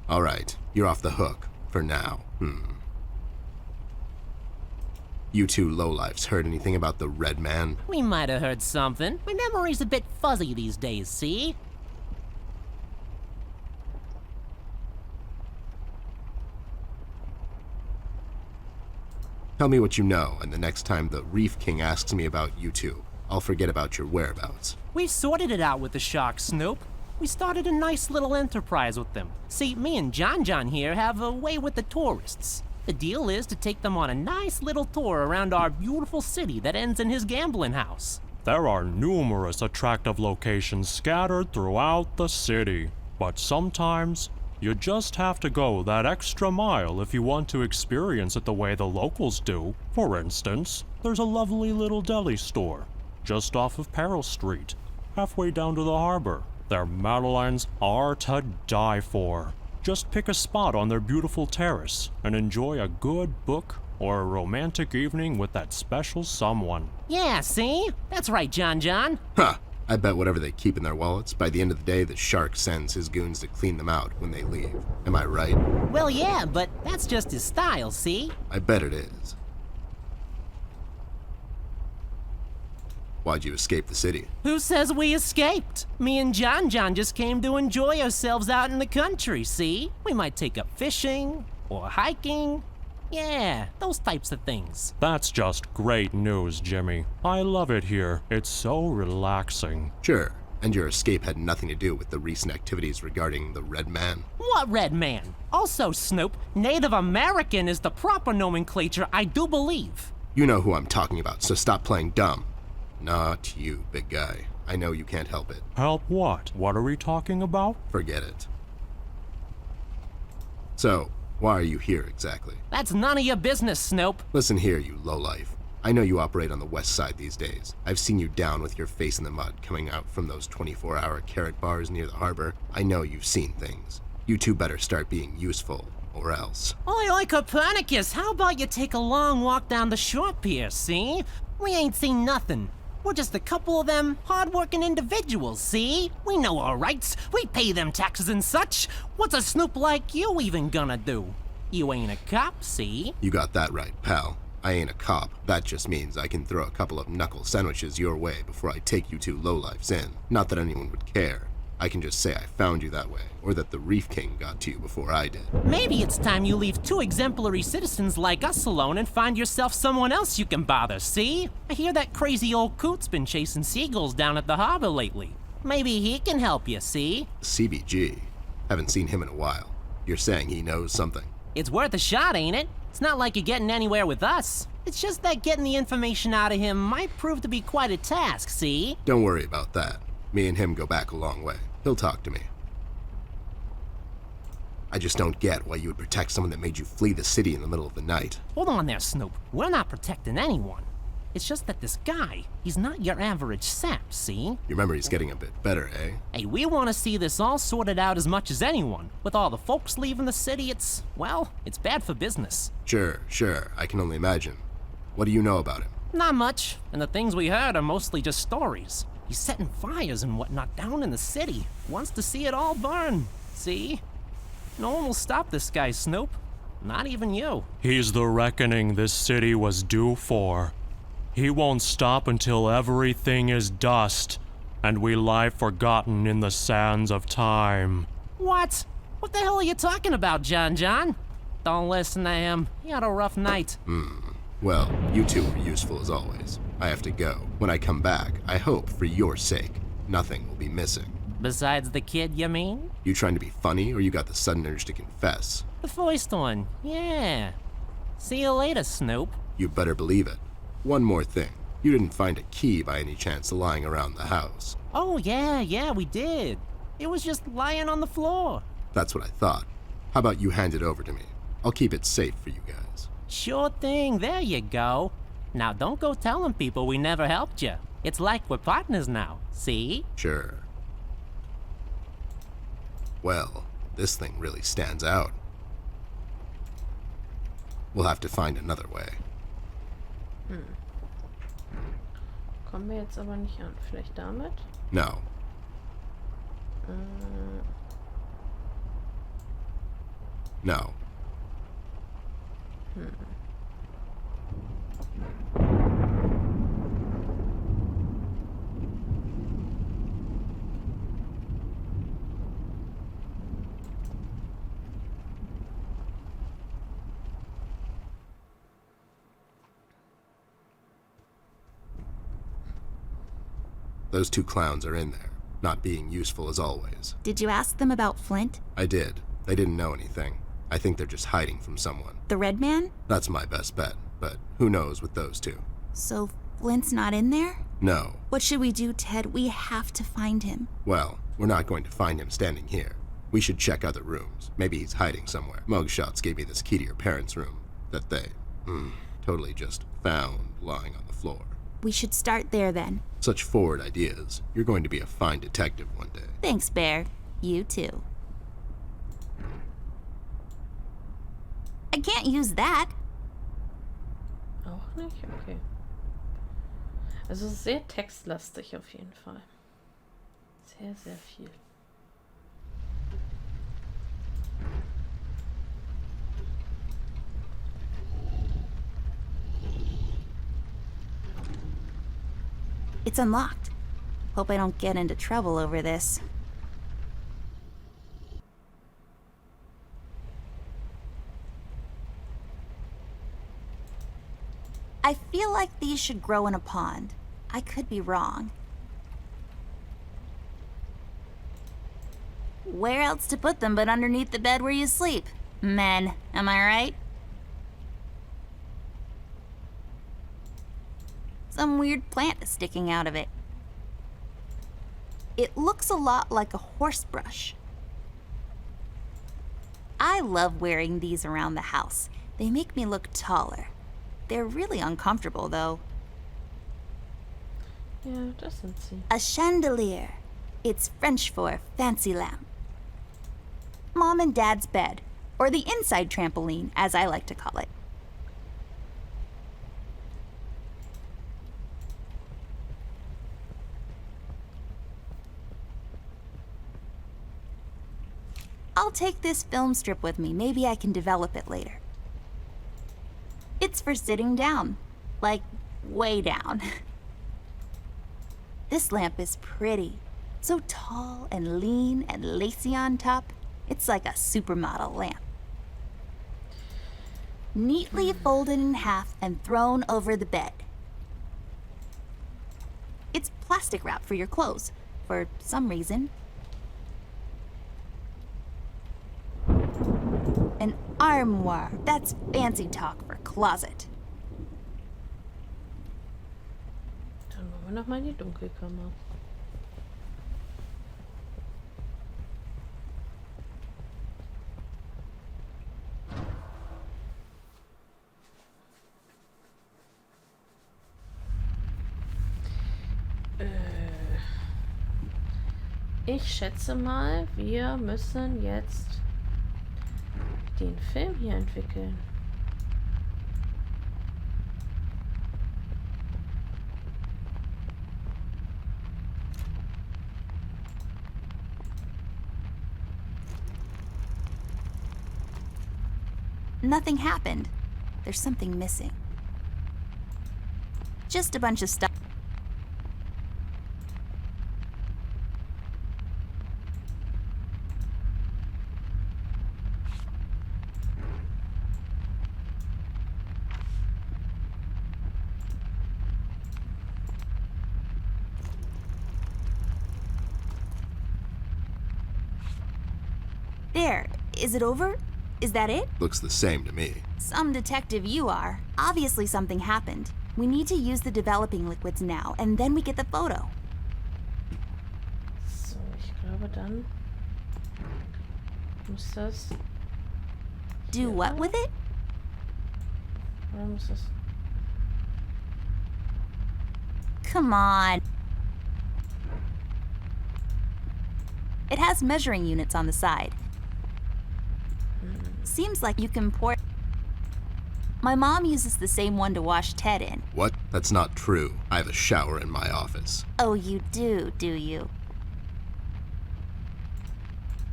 All right, you're off the hook, for now. You two lowlifes heard anything about the Red Man? We might have heard something. My memory's a bit fuzzy these days, see? Tell me what you know, and the next time the Reef King asks me about you two, I'll forget about your whereabouts. We've sorted it out with the sharks, Snoop. We started a nice little enterprise with them. See, me and John here have a way with the tourists. The deal is to take them on a nice little tour around our beautiful city that ends in his gambling house. There are numerous attractive locations scattered throughout the city, but sometimes you just have to go that extra mile if you want to experience it the way the locals do. For instance, there's a lovely little deli store just off of Peril Street, halfway down to the harbor. Their madeleines are to die for. Just pick a spot on their beautiful terrace and enjoy a good book or a romantic evening with that special someone. Yeah, see? That's right, John. Huh! I bet whatever they keep in their wallets, by the end of the day, the shark sends his goons to clean them out when they leave. Am I right? Well, yeah, but that's just his style, see? I bet it is. Why'd you escape the city? Who says we escaped? Me and John just came to enjoy ourselves out in the country, see? We might take up fishing or hiking. Yeah, those types of things. That's just great news, Jimmy. I love it here. It's so relaxing. Sure, and your escape had nothing to do with the recent activities regarding the Red Man? What Red Man? Also, Snoop, Native American is the proper nomenclature, I do believe. You know who I'm talking about, so stop playing dumb. Not you, big guy. I know you can't help it. Help what? What are we talking about? Forget it. So, why are you here exactly? That's none of your business, Snoop. Listen here, you lowlife. I know you operate on the west side these days. I've seen you down with your face in the mud coming out from those 24-hour carrot bars near the harbor. I know you've seen things. You two better start being useful, or else. Oi, Copernicus, how about you take a long walk down the shore pier, see? We ain't seen nothing. We're just a couple of them hard-working individuals, see? We know our rights. We pay them taxes and such. What's a Snoop like you even gonna do? You ain't a cop, see? You got that right, pal. I ain't a cop. That just means I can throw a couple of knuckle sandwiches your way before I take you two lowlifes in. Not that anyone would care. I can just say I found you that way, or that the Reef King got to you before I did. Maybe it's time you leave two exemplary citizens like us alone and find yourself someone else you can bother, see? I hear that crazy old coot's been chasing seagulls down at the harbor lately. Maybe he can help you, see? CBG. Haven't seen him in a while. You're saying he knows something? It's worth a shot, ain't it? It's not like you're getting anywhere with us. It's just that getting the information out of him might prove to be quite a task, see? Don't worry about that. Me and him go back a long way. He'll talk to me. I just don't get why you would protect someone that made you flee the city in the middle of the night. Hold on there, Snoop. We're not protecting anyone. It's just that this guy, he's not your average sap, see? Your memory's getting a bit better, eh? Hey, we want to see this all sorted out as much as anyone. With all the folks leaving the city, it's bad for business. Sure. I can only imagine. What do you know about him? Not much, and the things we heard are mostly just stories. He's setting fires and whatnot down in the city. Wants to see it all burn. See? No one will stop this guy, Snoop. Not even you. He's the reckoning this city was due for. He won't stop until everything is dust, and we lie forgotten in the sands of time. What? What the hell are you talking about, John? Don't listen to him. He had a rough night. Well, you two were useful as always. I have to go. When I come back, I hope, for your sake, nothing will be missing. Besides the kid, you mean? You trying to be funny, or you got the sudden urge to confess? The first one, yeah. See you later, Snoop. You better believe it. One more thing. You didn't find a key by any chance lying around the house. Oh, yeah, we did. It was just lying on the floor. That's what I thought. How about you hand it over to me? I'll keep it safe for you guys. Sure thing, there you go. Now don't go telling people we never helped you. It's like we're partners now, see? Sure. Well, this thing really stands out. We'll have to find another way. Kommen wir jetzt aber nicht an. Vielleicht damit? No. No. Those two clowns are in there, not being useful as always. Did you ask them about Flint? I did. They didn't know anything. I think they're just hiding from someone. The red man? That's my best bet, but who knows with those two? So Flint's not in there? No. What should we do, Ted? We have to find him. Well, we're not going to find him standing here. We should check other rooms. Maybe he's hiding somewhere. Mugshots gave me this key to your parents' room that they, totally just found lying on the floor. We should start there then. Such forward ideas. You're going to be a fine detective one day. Thanks, Bear. You too. I can't use that. Auch nicht? Okay. Also sehr textlastig auf jeden Fall. Sehr, sehr viel. It's unlocked. Hope I don't get into trouble over this. I feel like these should grow in a pond. I could be wrong. Where else to put them but underneath the bed where you sleep? Men, am I right? Some weird plant is sticking out of it. It looks a lot like a horse brush. I love wearing these around the house. They make me look taller. They're really uncomfortable, though. Ja, das sind sie. A chandelier. It's French for fancy lamp. Mom and Dad's bed, or the inside trampoline, as I like to call it. I'll take this film strip with me. Maybe I can develop it later. It's for sitting down. Like, way down. This lamp is pretty. So tall and lean and lacy on top. It's like a supermodel lamp. Neatly folded in half and thrown over the bed. It's plastic wrap for your clothes, for some reason. An armoire. That's fancy talk for closet. Dann wollen wir noch mal in die Dunkelkammer. Ich schätze mal, wir müssen jetzt den Film hier entwickeln. Nothing happened. There's something missing. Just a bunch of stuff. There. Is it over? Is that it? Looks the same to me. Some detective you are. Obviously something happened. We need to use the developing liquids now, and then we get the photo. So, ich glaube dann muss das... Do what with it? Oder muss das... Come on. It has measuring units on the side. Seems like you can pour... My mom uses the same one to wash Ted in. What? That's not true. I have a shower in my office. Oh, you do you?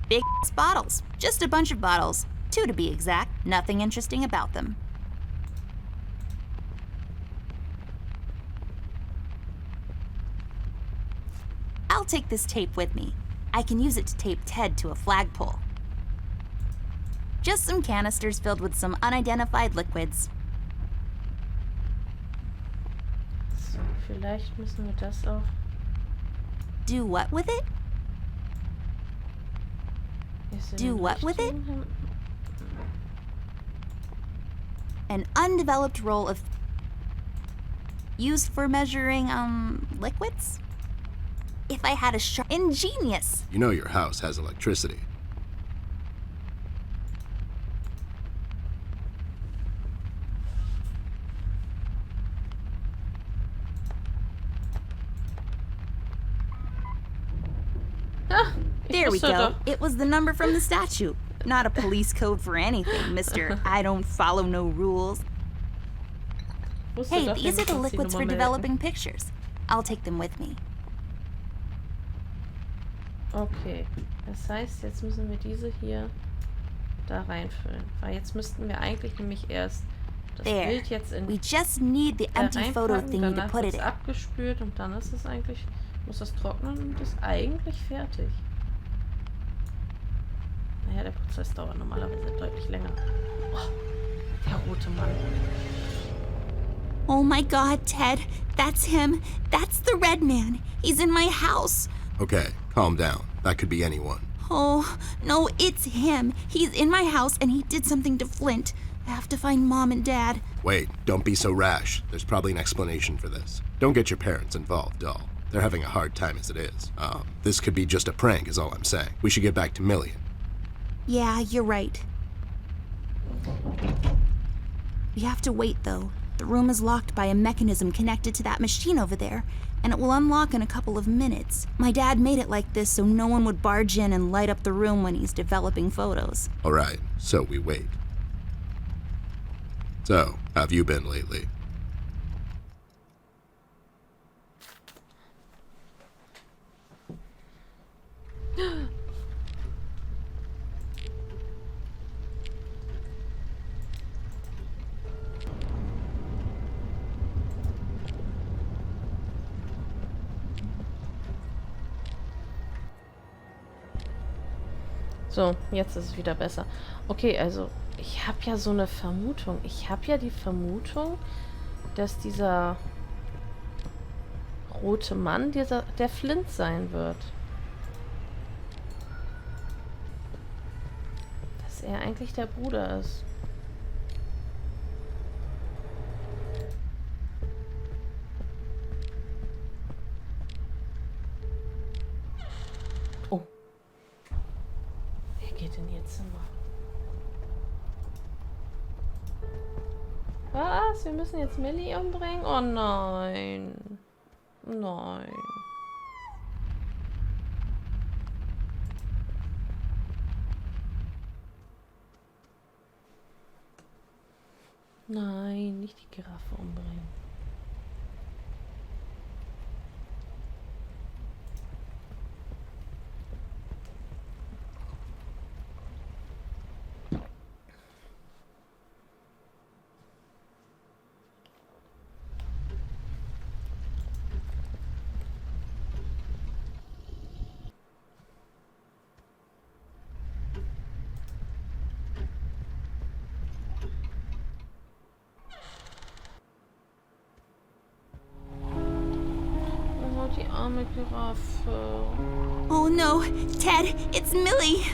Big bottles. Just a bunch of bottles. 2 to be exact. Nothing interesting about them. I'll take this tape with me. I can use it to tape Ted to a flagpole. Just some canisters filled with some unidentified liquids. So, vielleicht müssen wir das auch... Do what with it? Ist in Do den what with it? richtigen- An undeveloped roll of... Used for measuring, liquids? If I had a sharp... Ingenious! You know your house has electricity. Ah, ich There we wusste go. doch. It was the number from the statute. Not a police code for anything, Mr. I don't follow no rules. Wusste Hey, doch, these wir are the müssen uns die liquids for Nummer melden. developing pictures. I'll take them with me. Okay, das heißt, jetzt müssen wir diese hier da reinfüllen. Weil jetzt müssten wir eigentlich nämlich erst das There. Bild jetzt in We just need the empty photo reinpacken, thingy to danach put wird it es in. abgespült und dann ist es eigentlich, muss das trocknen und ist eigentlich fertig. Naja, der Prozess dauert normalerweise deutlich länger. Oh, der rote Mann. Oh my god, Ted. That's him. That's the red man. He's in my house. Okay, calm down. That could be anyone. Oh, no, it's him. He's in my house and he did something to Flint. I have to find Mom and Dad. Wait, don't be so rash. There's probably an explanation for this. Don't get your parents involved, doll. They're having a hard time as it is. This could be just a prank is all I'm saying. We should get back to Million. Yeah, you're right. We have to wait, though. The room is locked by a mechanism connected to that machine over there, and it will unlock in a couple of minutes. My dad made it like this so no one would barge in and light up the room when he's developing photos. All right, so we wait. So, how have you been lately? So, jetzt ist es wieder besser. Okay, also, ich habe ja so eine Vermutung. Ich habe ja die Vermutung, dass dieser rote Mann der Flint sein wird. Dass er eigentlich der Bruder ist. Oh. Er geht in ihr Zimmer. Was? Wir müssen jetzt Millie umbringen? Oh nein. Nein. Nein, nicht die Giraffe umbringen. Die arme Giraffe. Oh no, Ted, it's Millie.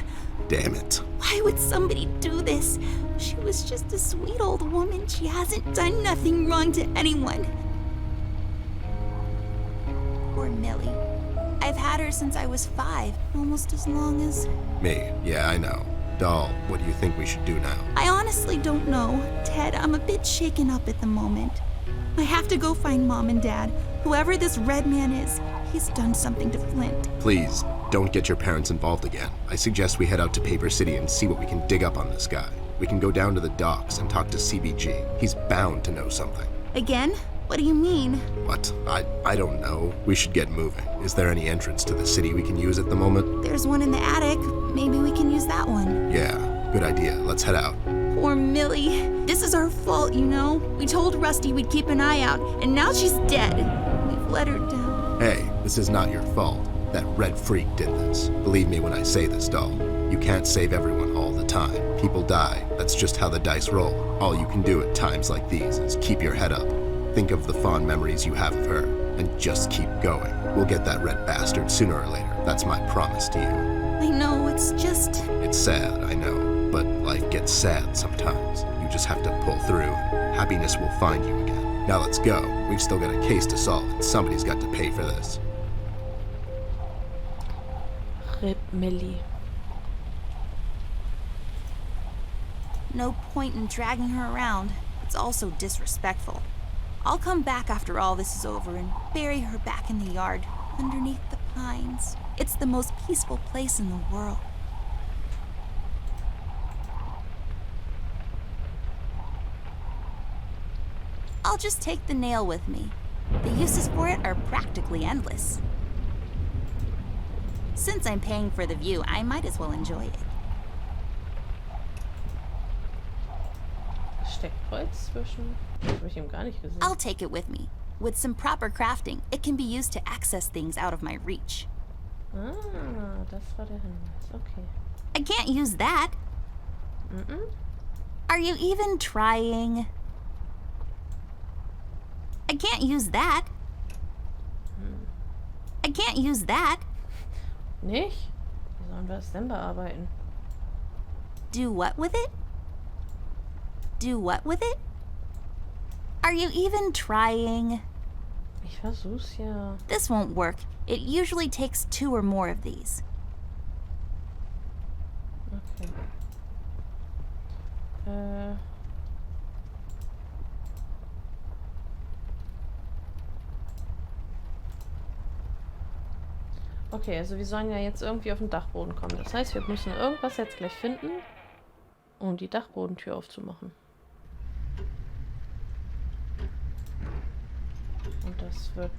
Damn it. Why would somebody do this? She was just a sweet old woman. She hasn't done nothing wrong to anyone. Poor Millie. I've had her since I was 5, almost as long as... Me, yeah, I know. Doll, what do you think we should do now? I honestly don't know. Ted, I'm a bit shaken up at the moment. I have to go find Mom and Dad. Whoever this red man is, he's done something to Flint. Please, don't get your parents involved again. I suggest we head out to Paper City and see what we can dig up on this guy. We can go down to the docks and talk to CBG. He's bound to know something. Again? What do you mean? What? I don't know. We should get moving. Is there any entrance to the city we can use at the moment? There's one in the attic. Maybe we can use that one. Yeah, good idea. Let's head out. Poor Millie. This is our fault, you know? We told Rusty we'd keep an eye out, and now she's dead. We've let her down. Hey, this is not your fault. That red freak did this. Believe me when I say this, doll. You can't save everyone all the time. People die. That's just how the dice roll. All you can do at times like these is keep your head up. Think of the fond memories you have of her, and just keep going. We'll get that red bastard sooner or later. That's my promise to you. I know, it's just... It's sad, I know, but life gets sad sometimes. You just have to pull through, and happiness will find you again. Now let's go. We've still got a case to solve, and somebody's got to pay for this. Rip Millie. No point in dragging her around. It's also disrespectful. I'll come back after all this is over and bury her back in the yard, underneath the pines. It's the most peaceful place in the world. I'll just take the nail with me. The uses for it are practically endless. Since I'm paying for the view, I might as well enjoy it. Steckkreuz zwischen. Das habe ich eben gar nicht gesehen. I'll take it with me. With some proper crafting, it can be used to access things out of my reach. Ah, das war der Hinweis. Okay. I can't use that. Mm-mm. Are you even trying? I can't use that. I can't use that. Nicht? Wie sollen wir es denn bearbeiten? Do what with it? Do what with it? Are you even trying? Ich versuch's ja. This won't work. It usually takes 2 or more of these. Okay. Okay, also wir sollen ja jetzt irgendwie auf den Dachboden kommen. Das heißt, wir müssen irgendwas jetzt gleich finden, um die Dachbodentür aufzumachen. Und das wird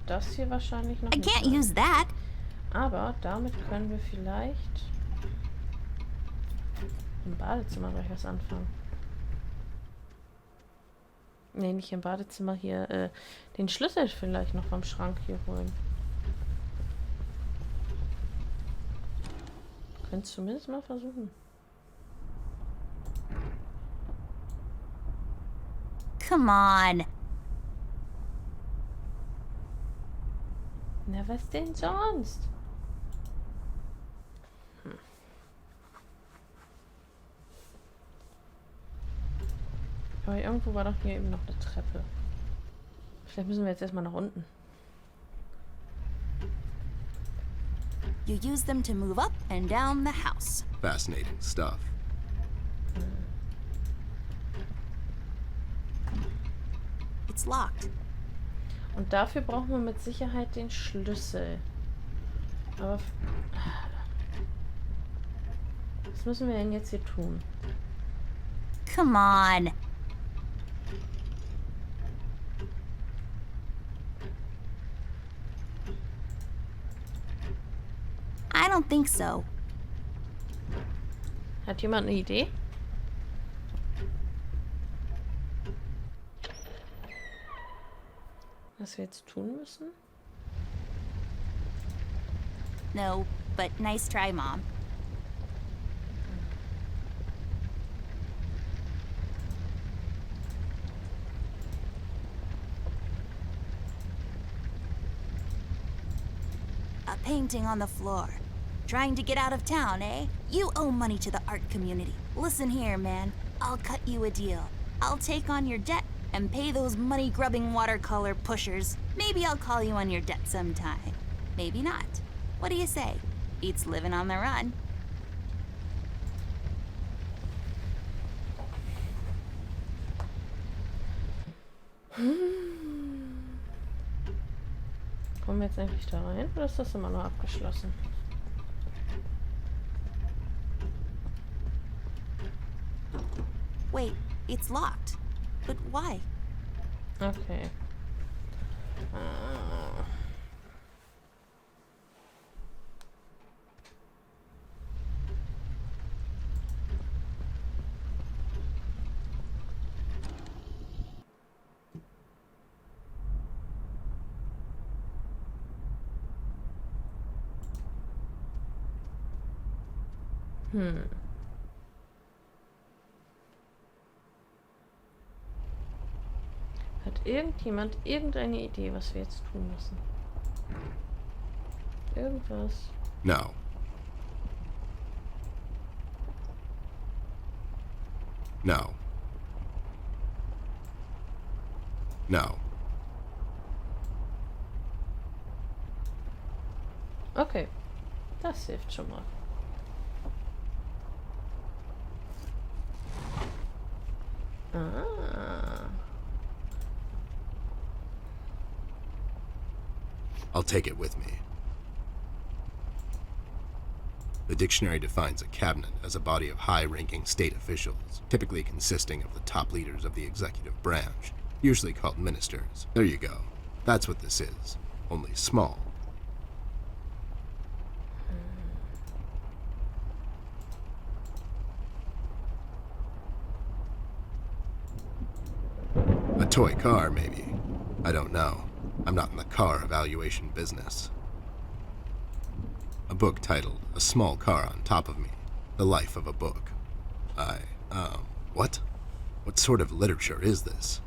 das hier wahrscheinlich noch I nicht can't sein. use that. Aber damit können wir vielleicht im Badezimmer gleich was anfangen. Ne, nicht im Badezimmer hier. Den Schlüssel vielleicht noch vom Schrank hier holen. Könntest zumindest mal versuchen. Come on. Na, was denn sonst? Aber irgendwo war doch hier eben noch eine Treppe. Vielleicht müssen wir jetzt erstmal nach unten. You use them to move up and down the house. Fascinating stuff. It's locked. Und dafür brauchen wir mit Sicherheit den Schlüssel. Aber was müssen wir denn jetzt hier tun? Come on. I don't think so. Hat jemand eine Idee? Was wir jetzt tun müssen? No, but nice try, Mom. A painting on the floor. Trying to get out of town, eh? You owe money to the art community. Listen here, man. I'll cut you a deal. I'll take on your debt and pay those money-grubbing watercolor pushers. Maybe I'll call you on your debt sometime. Maybe not. What do you say? Beats living on the run. Kommen wir jetzt eigentlich da rein oder ist das immer noch abgeschlossen? Wait, it's locked. But why? Okay. Hat irgendjemand irgendeine Idee, was wir jetzt tun müssen? Irgendwas? No. No. No. Okay. Das hilft schon mal. Ah. I'll take it with me. The dictionary defines a cabinet as a body of high-ranking state officials, typically consisting of the top leaders of the executive branch, usually called ministers. There you go. That's what this is, only small. A toy car, maybe. I don't know. I'm not in the car evaluation business. A book titled A Small Car on Top of Me, The Life of a Book. What? What sort of literature is this?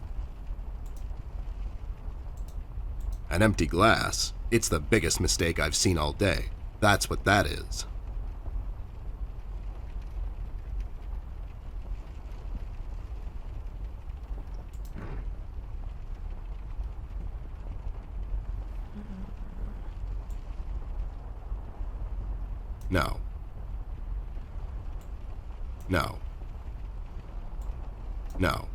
An empty glass? It's the biggest mistake I've seen all day. That's what that is. No. No. No.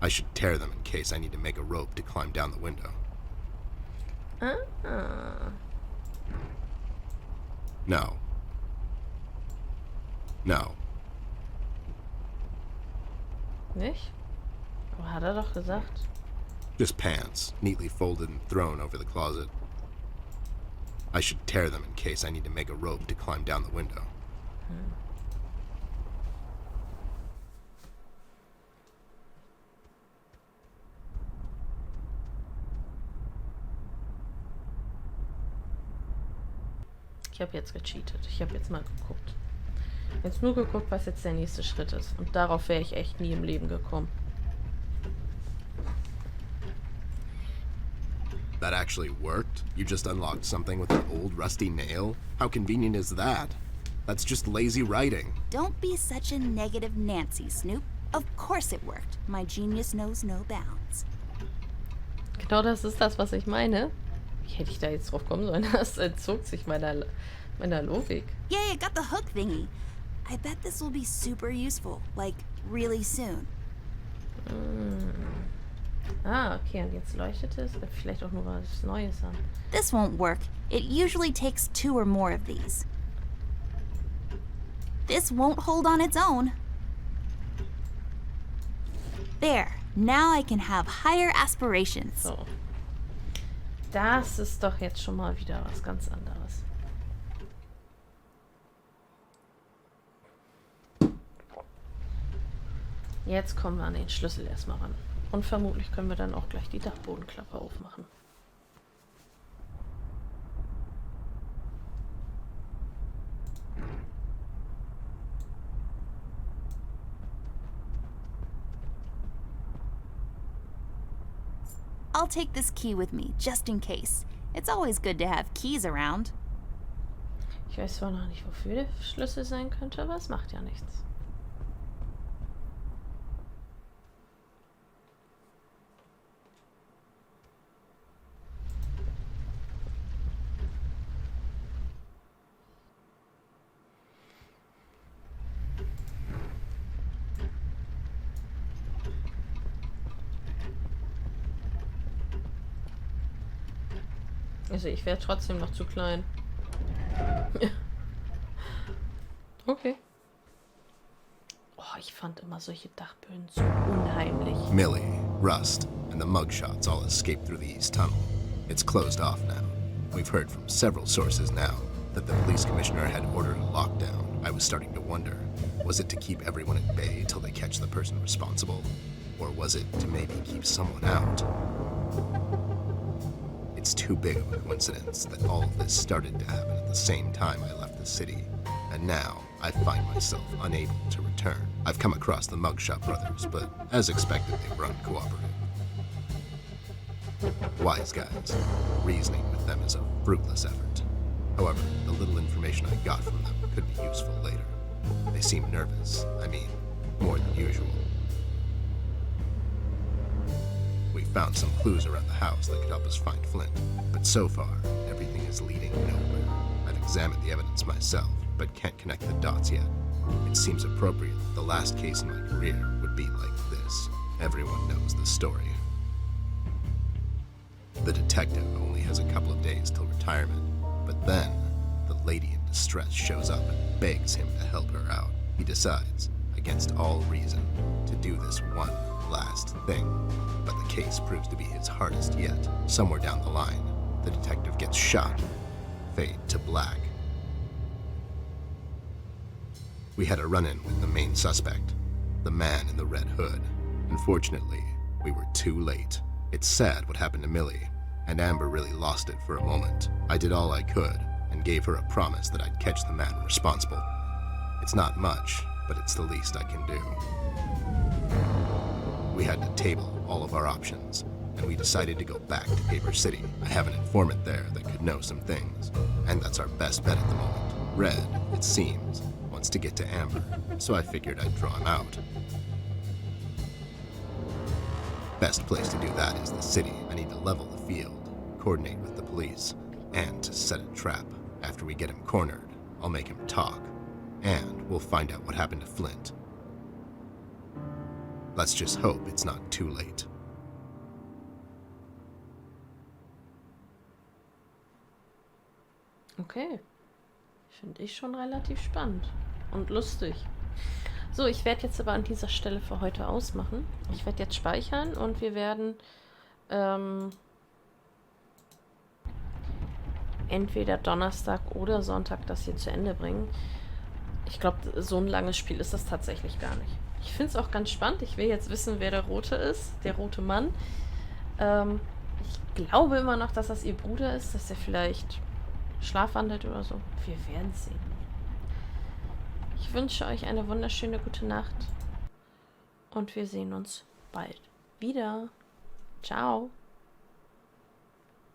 I should tear them in case I need to make a rope to climb down the window. No. No. Nicht? Aber hat er doch gesagt. Just pants, neatly folded and thrown over the closet. I should tear them in case I need to make a rope to climb down the window. Ich habe jetzt gecheatet. Ich habe jetzt mal geguckt. Jetzt nur geguckt, was jetzt der nächste Schritt ist. Und darauf wäre ich echt nie im Leben gekommen. That actually worked? You just unlocked something with an old rusty nail? How convenient is that? That's just lazy writing. Don't be such a negative Nancy, Snoop. Of course it worked. My genius knows no bounds. Genau das ist das, was ich meine. Wie hätte ich da jetzt drauf kommen sollen? Das entzog sich meiner Logik. Yay, I got the hook thingy. I bet this will be super useful. Like, really soon. Ah, okay, und jetzt leuchtet es. Vielleicht auch nur was Neues an. This won't work. It usually takes 2 or more of these. This won't hold on its own. There. Now I can have higher aspirations. So. Das ist doch jetzt schon mal wieder was ganz anderes. Jetzt kommen wir an den Schlüssel erstmal ran. Und vermutlich können wir dann auch gleich die Dachbodenklappe aufmachen. I'll take this key with me, just in case. It's always good to have keys around. Ich weiß zwar noch nicht, wofür der Schlüssel sein könnte, aber es macht ja nichts. Also ich wäre trotzdem noch zu klein. Okay. Oh, ich fand immer solche Dachböden so unheimlich. Millie, Rust, and the mugshots all escaped through the east tunnel. It's closed off now. We've heard from several sources now that the police commissioner had ordered a lockdown. I was starting to wonder, was it to keep everyone at bay till they catch the person responsible? Or was it to maybe keep someone out? It's too big of a coincidence that all of this started to happen at the same time I left the city, and now I find myself unable to return. I've come across the Mugshot brothers, but as expected, they were uncooperative. Wise guys. Reasoning with them is a fruitless effort. However, the little information I got from them could be useful later. They seem nervous. I mean, more than usual. We found some clues around the house that could help us find Flint, but so far, everything is leading nowhere. I've examined the evidence myself, but can't connect the dots yet. It seems appropriate that the last case in my career would be like this. Everyone knows the story. The detective only has a couple of days till retirement, but then the lady in distress shows up and begs him to help her out. He decides, against all reason, to do this one last thing, but the case proves to be his hardest yet. Somewhere down the line, the detective gets shot. Fade to black. We had a run-in with the main suspect, the man in the red hood. Unfortunately, we were too late. It's sad what happened to Millie, and Amber really lost it for a moment. I did all I could, and gave her a promise that I'd catch the man responsible. It's not much, but it's the least I can do. We had to table all of our options, and we decided to go back to Paper City. I have an informant there that could know some things, and that's our best bet at the moment. Red, it seems, wants to get to Amber, so I figured I'd draw him out. Best place to do that is the city. I need to level the field, coordinate with the police, and to set a trap. After we get him cornered, I'll make him talk, and we'll find out what happened to Flint. Let's just hope it's not too late. Okay. Finde ich schon relativ spannend und lustig. So, ich werde jetzt aber an dieser Stelle für heute ausmachen. Ich werde jetzt speichern und wir werden entweder Donnerstag oder Sonntag das hier zu Ende bringen. Ich glaube, so ein langes Spiel ist das tatsächlich gar nicht. Ich finde es auch ganz spannend. Ich will jetzt wissen, wer der Rote ist, der rote Mann. Ich glaube immer noch, dass das ihr Bruder ist, dass er vielleicht schlafwandelt oder so. Wir werden sehen. Ich wünsche euch eine wunderschöne gute Nacht. Und wir sehen uns bald wieder. Ciao.